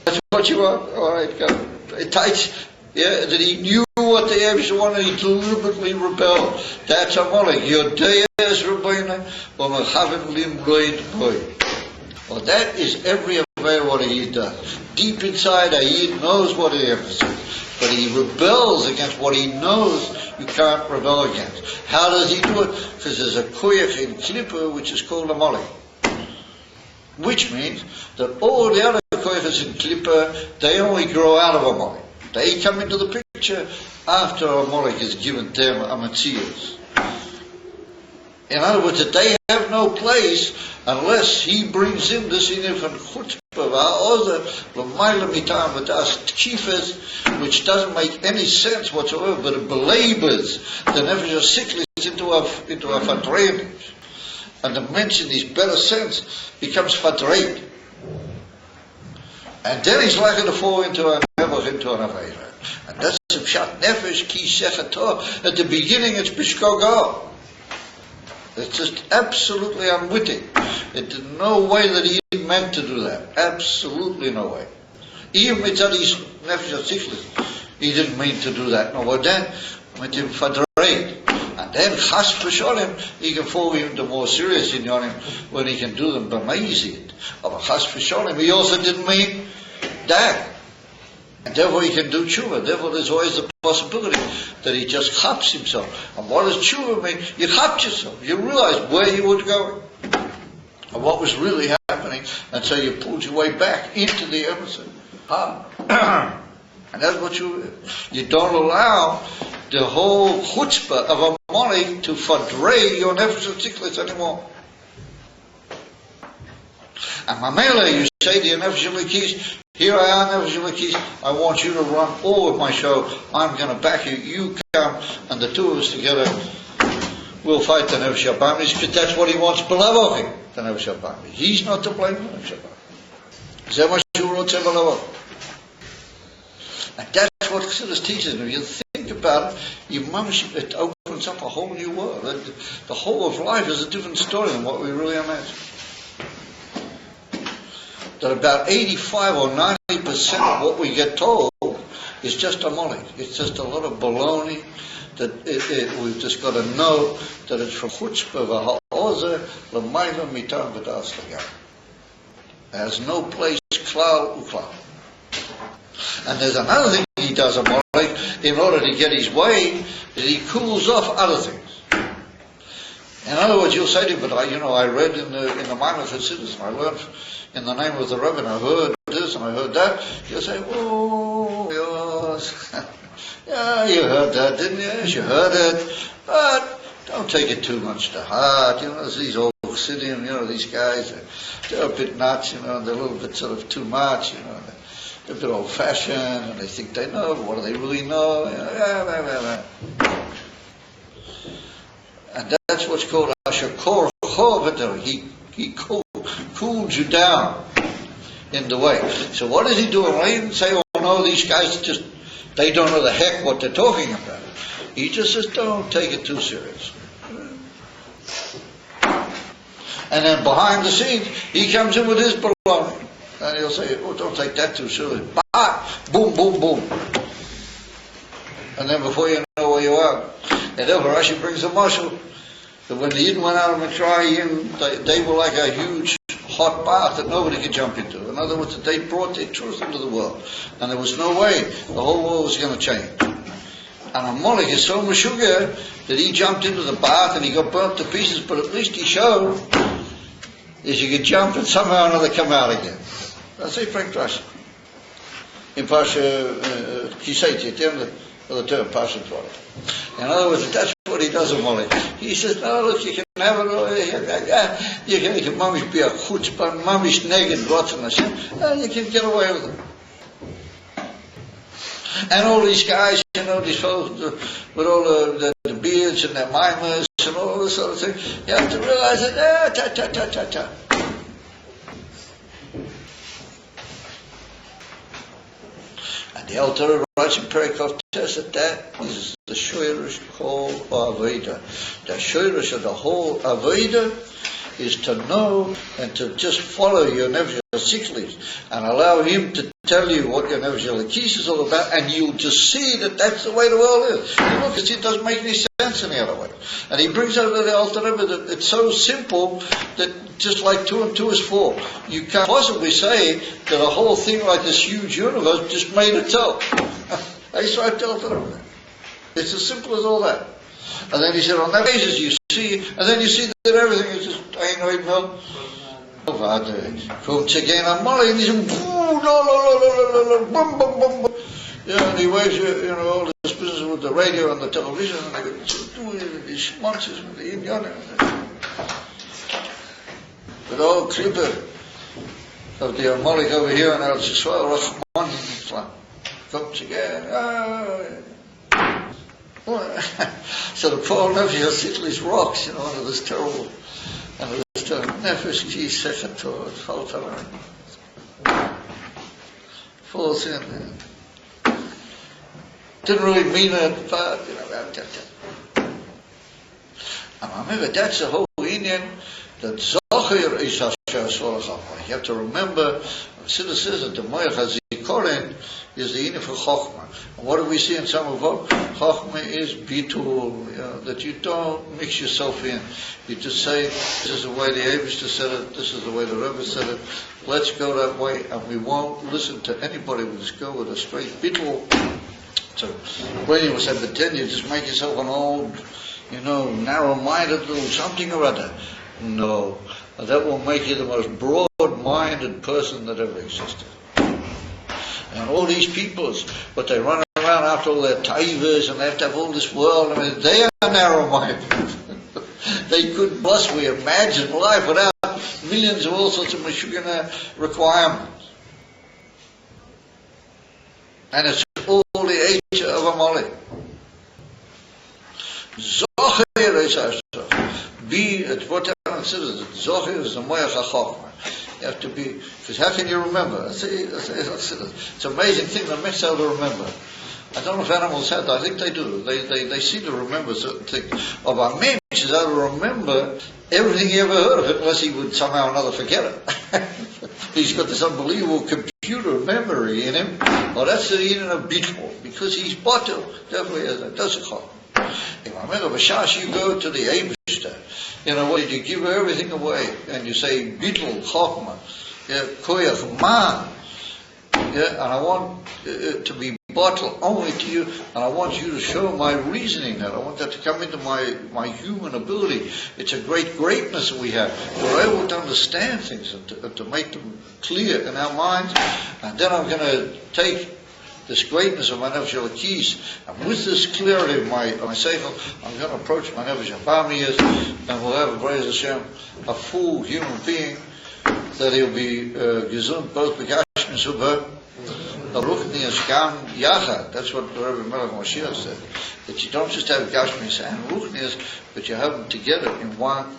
That's what you want? All right, go. It tight. Yeah, that he knew what the Eivishter wanted. He deliberately rebelled. That's Amalek. Yodeyes Rabbeinu, or Mechavim Lim Goyin Goy. Well, that is every affair what a Yid does. Deep inside, a Yid knows what he is. But he rebels against what he knows you can't rebel against. How does he do it? Because there's a koyach in Klippa which is called Amalek. Which means that all the other koyachs in Klippa, they only grow out of Amalek. They come into the picture after Amalek has given them a Metzius. In other words, that they have no place unless he brings in this in von chutzpah va'ozer l'mayla mitam v'das tchifes, which doesn't make any sense whatsoever, but it belabors the nefesh HaSiklis into a fatreinish. And to mention his better sense becomes fatreid. And then he's likely to fall into an avera. And that's the pshat nefesh ki shechato. At the beginning it's bishkogo. It's just absolutely unwitting. There's no way that he meant to do that. Absolutely no way. Even mitzad his nefesh HaSiklis, he didn't mean to do that. No, but then with him fatreid. And then chas v'sholem, he can fall into more serious inyanim when he can do them b'meizid. But chas v'sholem, he also didn't mean that. And therefore he can do tshuva. Therefore there's always the possibility that he just chaps himself. And what does tshuva mean? You chapped yourself. You realize where you were going and what was really happening, and so you pulled your way back into the episode. And that's what you don't allow the whole chutzpah of a money to fadrei your nefesh HaSiklis anymore. And mamela, you say to your nefesh HaLikis, here I am, nefesh HaLikis, I want you to run all of my show, I'm going to back you, you come, and the two of us together will fight the nefesh HaBamis, because that's what he wants, beloved, the nefesh HaBamis. He's not to blame, the nefesh HaBamis. Zeh ma shu rotzeh beloved. And that's what Chassidus teaches me. You think about it, it opens up a whole new world. The whole of life is a different story than what we really imagine. That about 85 or 90% of what we get told is just a molly. It's just a lot of baloney. That we've just got to know that it's from chutzpah v'ha'ozer l'mayla mitam v'das l'gam. There's no place klal uklal. And there's another thing he does a molly in order to get his way, that he cools off other things. In other words, you'll say to him, but I read in the Minor Chassidus, I learned in the name of the Rebbe, and I heard this and I heard that. You'll say, oh, yes. Yeah, you heard that, didn't you? Yes, you heard it. But don't take it too much to heart. There's these old Chassidim, these guys, they're a bit nuts, they're a little bit sort of too much, they're a bit old-fashioned, and they think they know, but what do they really know? And that's what's called SHK P Vayikra. He cooled you down in the way. So what is he doing? Well, he didn't say, oh no, these guys they don't know the heck what they're talking about. He just says, don't take it too serious. And then behind the scenes, he comes in with his baloney. And he'll say, oh, don't take that too seriously. Bah! Boom, boom, boom. And then before you know where you are. And therefore Rashi brings a mashal that when the Yidden went out of Mitzrayim, they were like a huge hot bath that nobody could jump into. In other words, that they brought their truth into the world. And there was no way the whole world was going to change. And Amalek is so meshuggah that he jumped into the bath and he got burnt to pieces, but at least he showed that you could jump and somehow or another come out again. That's a Frank Rashi. In Pasha Kisaiti, at the end of the term, Pasha 12. In other words, that's what he does, Amalek. He says, no, look, you can have it, you can mamish be a chutzpah, mamish neged rotzen Hashem, you can get away with it. And all these guys, these fellows with all the beards and their mimers and all this sort of thing, you have to realize that, ta. And the Alter writes in Perikov says that is the shoyrish whole Aveda. The shoyrish of the whole Aveda is to know and to just follow your nefesh HaSiklis and allow him to tell you what your nefesh HaLikis is all about, and you'll just see that that's the way the world is. Because it doesn't make any sense any other way. And he brings out the Alter Rebbe that it's so simple that just like 2 and 2 is 4. You can't possibly say that a whole thing like this huge universe just made itself. That's right, the Alter Rebbe. It's as simple as all that. And then he said, on that basis you see, and then you see that everything is just, no. Kommt again on Molly, and he said, Yeah, and he waves, all this business with the radio and the television, and they go doing these schmonzes with the Indian. But all Klippe of the Amalek over here in Eretz Yisrael, Rahman Islam, comes again. So the poor nephew sits these rocks, under this terrible, Nefesh Ki Sechator, falls in. Didn't really mean it, but, and I remember that's the whole Indian, that Zohir is Hashem Solacham. You have to remember, Siddur says that the Moyach HaZikorin is the Indian for Chokhmah. And what do we see in some of them? Chokhmah is bitul, that you don't mix yourself in. You just say, this is the way the Eibishter said it, this is the way the Rebbe said it, let's go that way, and we won't listen to anybody, we just go with a straight bitul. So when you said, but then you just make yourself an old, narrow-minded little something or other. No, that will make you the most broad-minded person that ever existed. And all these peoples, but they run around after all their taivas and they have to have all this world. They are narrow-minded. They couldn't possibly imagine life without millions of all sorts of mashugana requirements. And it's all the age of Amalek. Zohir is Hashem. It's what I consider that Zohir is the Moyach HaChokhmah. You have to be, because how can you remember? It's an amazing thing that makes out to remember. I don't know if animals have that. I think they do. They seem to remember certain things. Of our mensch is how to remember everything he ever heard of it, unless he would somehow or another forget it. He's got this unbelievable computer memory in him. Well, that's the Indian of Bittul, because he's Batel. Definitely has that. That's a Chokhmah. If I remember, Bashash, you go to the Eibishter, you give everything away, and you say, Bittul, Chokhmah, Koyach, Man, and I want to be bottled only to you, and I want you to show my reasoning that. I want that to come into my human ability. It's a greatness that we have. We're able to understand things and to make them clear in our minds, and then I'm going to take this greatness of my Nefesh Elokis, and with this clarity of my seichel, I'm going to approach my Nefesh Abamiyas, and we'll have, praise Hashem, a full human being, that he'll be gesund, both begashmis uber, ruchnias gam yachad. That's what the Rebbe Melech Moshiach said, that you don't just have gashmis and ruchnias, but you have them together in one.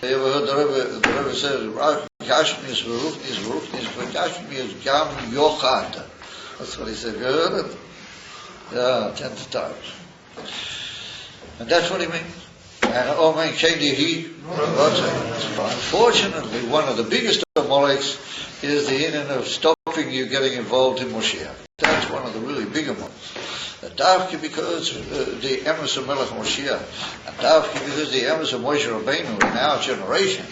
You ever heard the Rebbe said, gashmis ruchnias, but gashmis gam yochad. That's what he said. You heard it? Yeah, 10 times. And that's what he means. And unfortunately, one of the biggest Amaleks is the Indian of stopping you getting involved in Moshiach. That's one of the really bigger ones. Davki because the emes of Melech Moshiach, and Davki because the emes of Moshe Rabbeinu in our generation.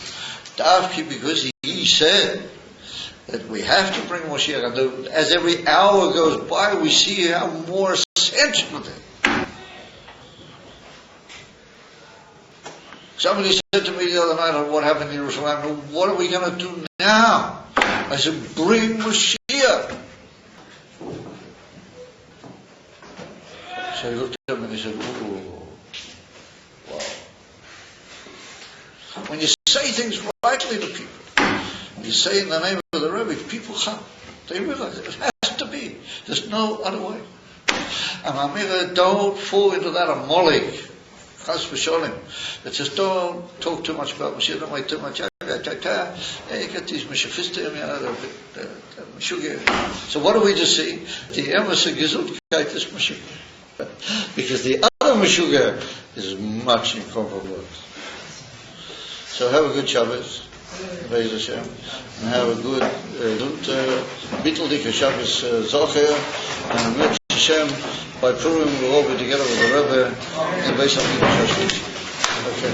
Davki because he said that we have to bring Moshiach, and as every hour goes by, we see how more essential it is. Somebody said to me the other night on what happened in Jerusalem, what are we going to do now? I said, bring Moshiach. So he looked at me and he said, ooh, wow. When you say things rightly to people, you say in the name of the Rebbe, people come. They realize it has to be. There's no other way. And Amira, don't fall into that Amalek. Chas v'sholim. That says, don't talk too much about Mashiach, don't wait too much. Hey, get these Meshachistim, So what do we just see? The emes of Gesundheit is Mashiach. Because the other Meshuggah is much incomparable. So have a good Shabbos. Praise Hashem, and have a good Bittul Dika Shabbos Zocher, and with Hashem, by Purim we'll all be together with the Rebbe and Beis Hamikdash. Okay.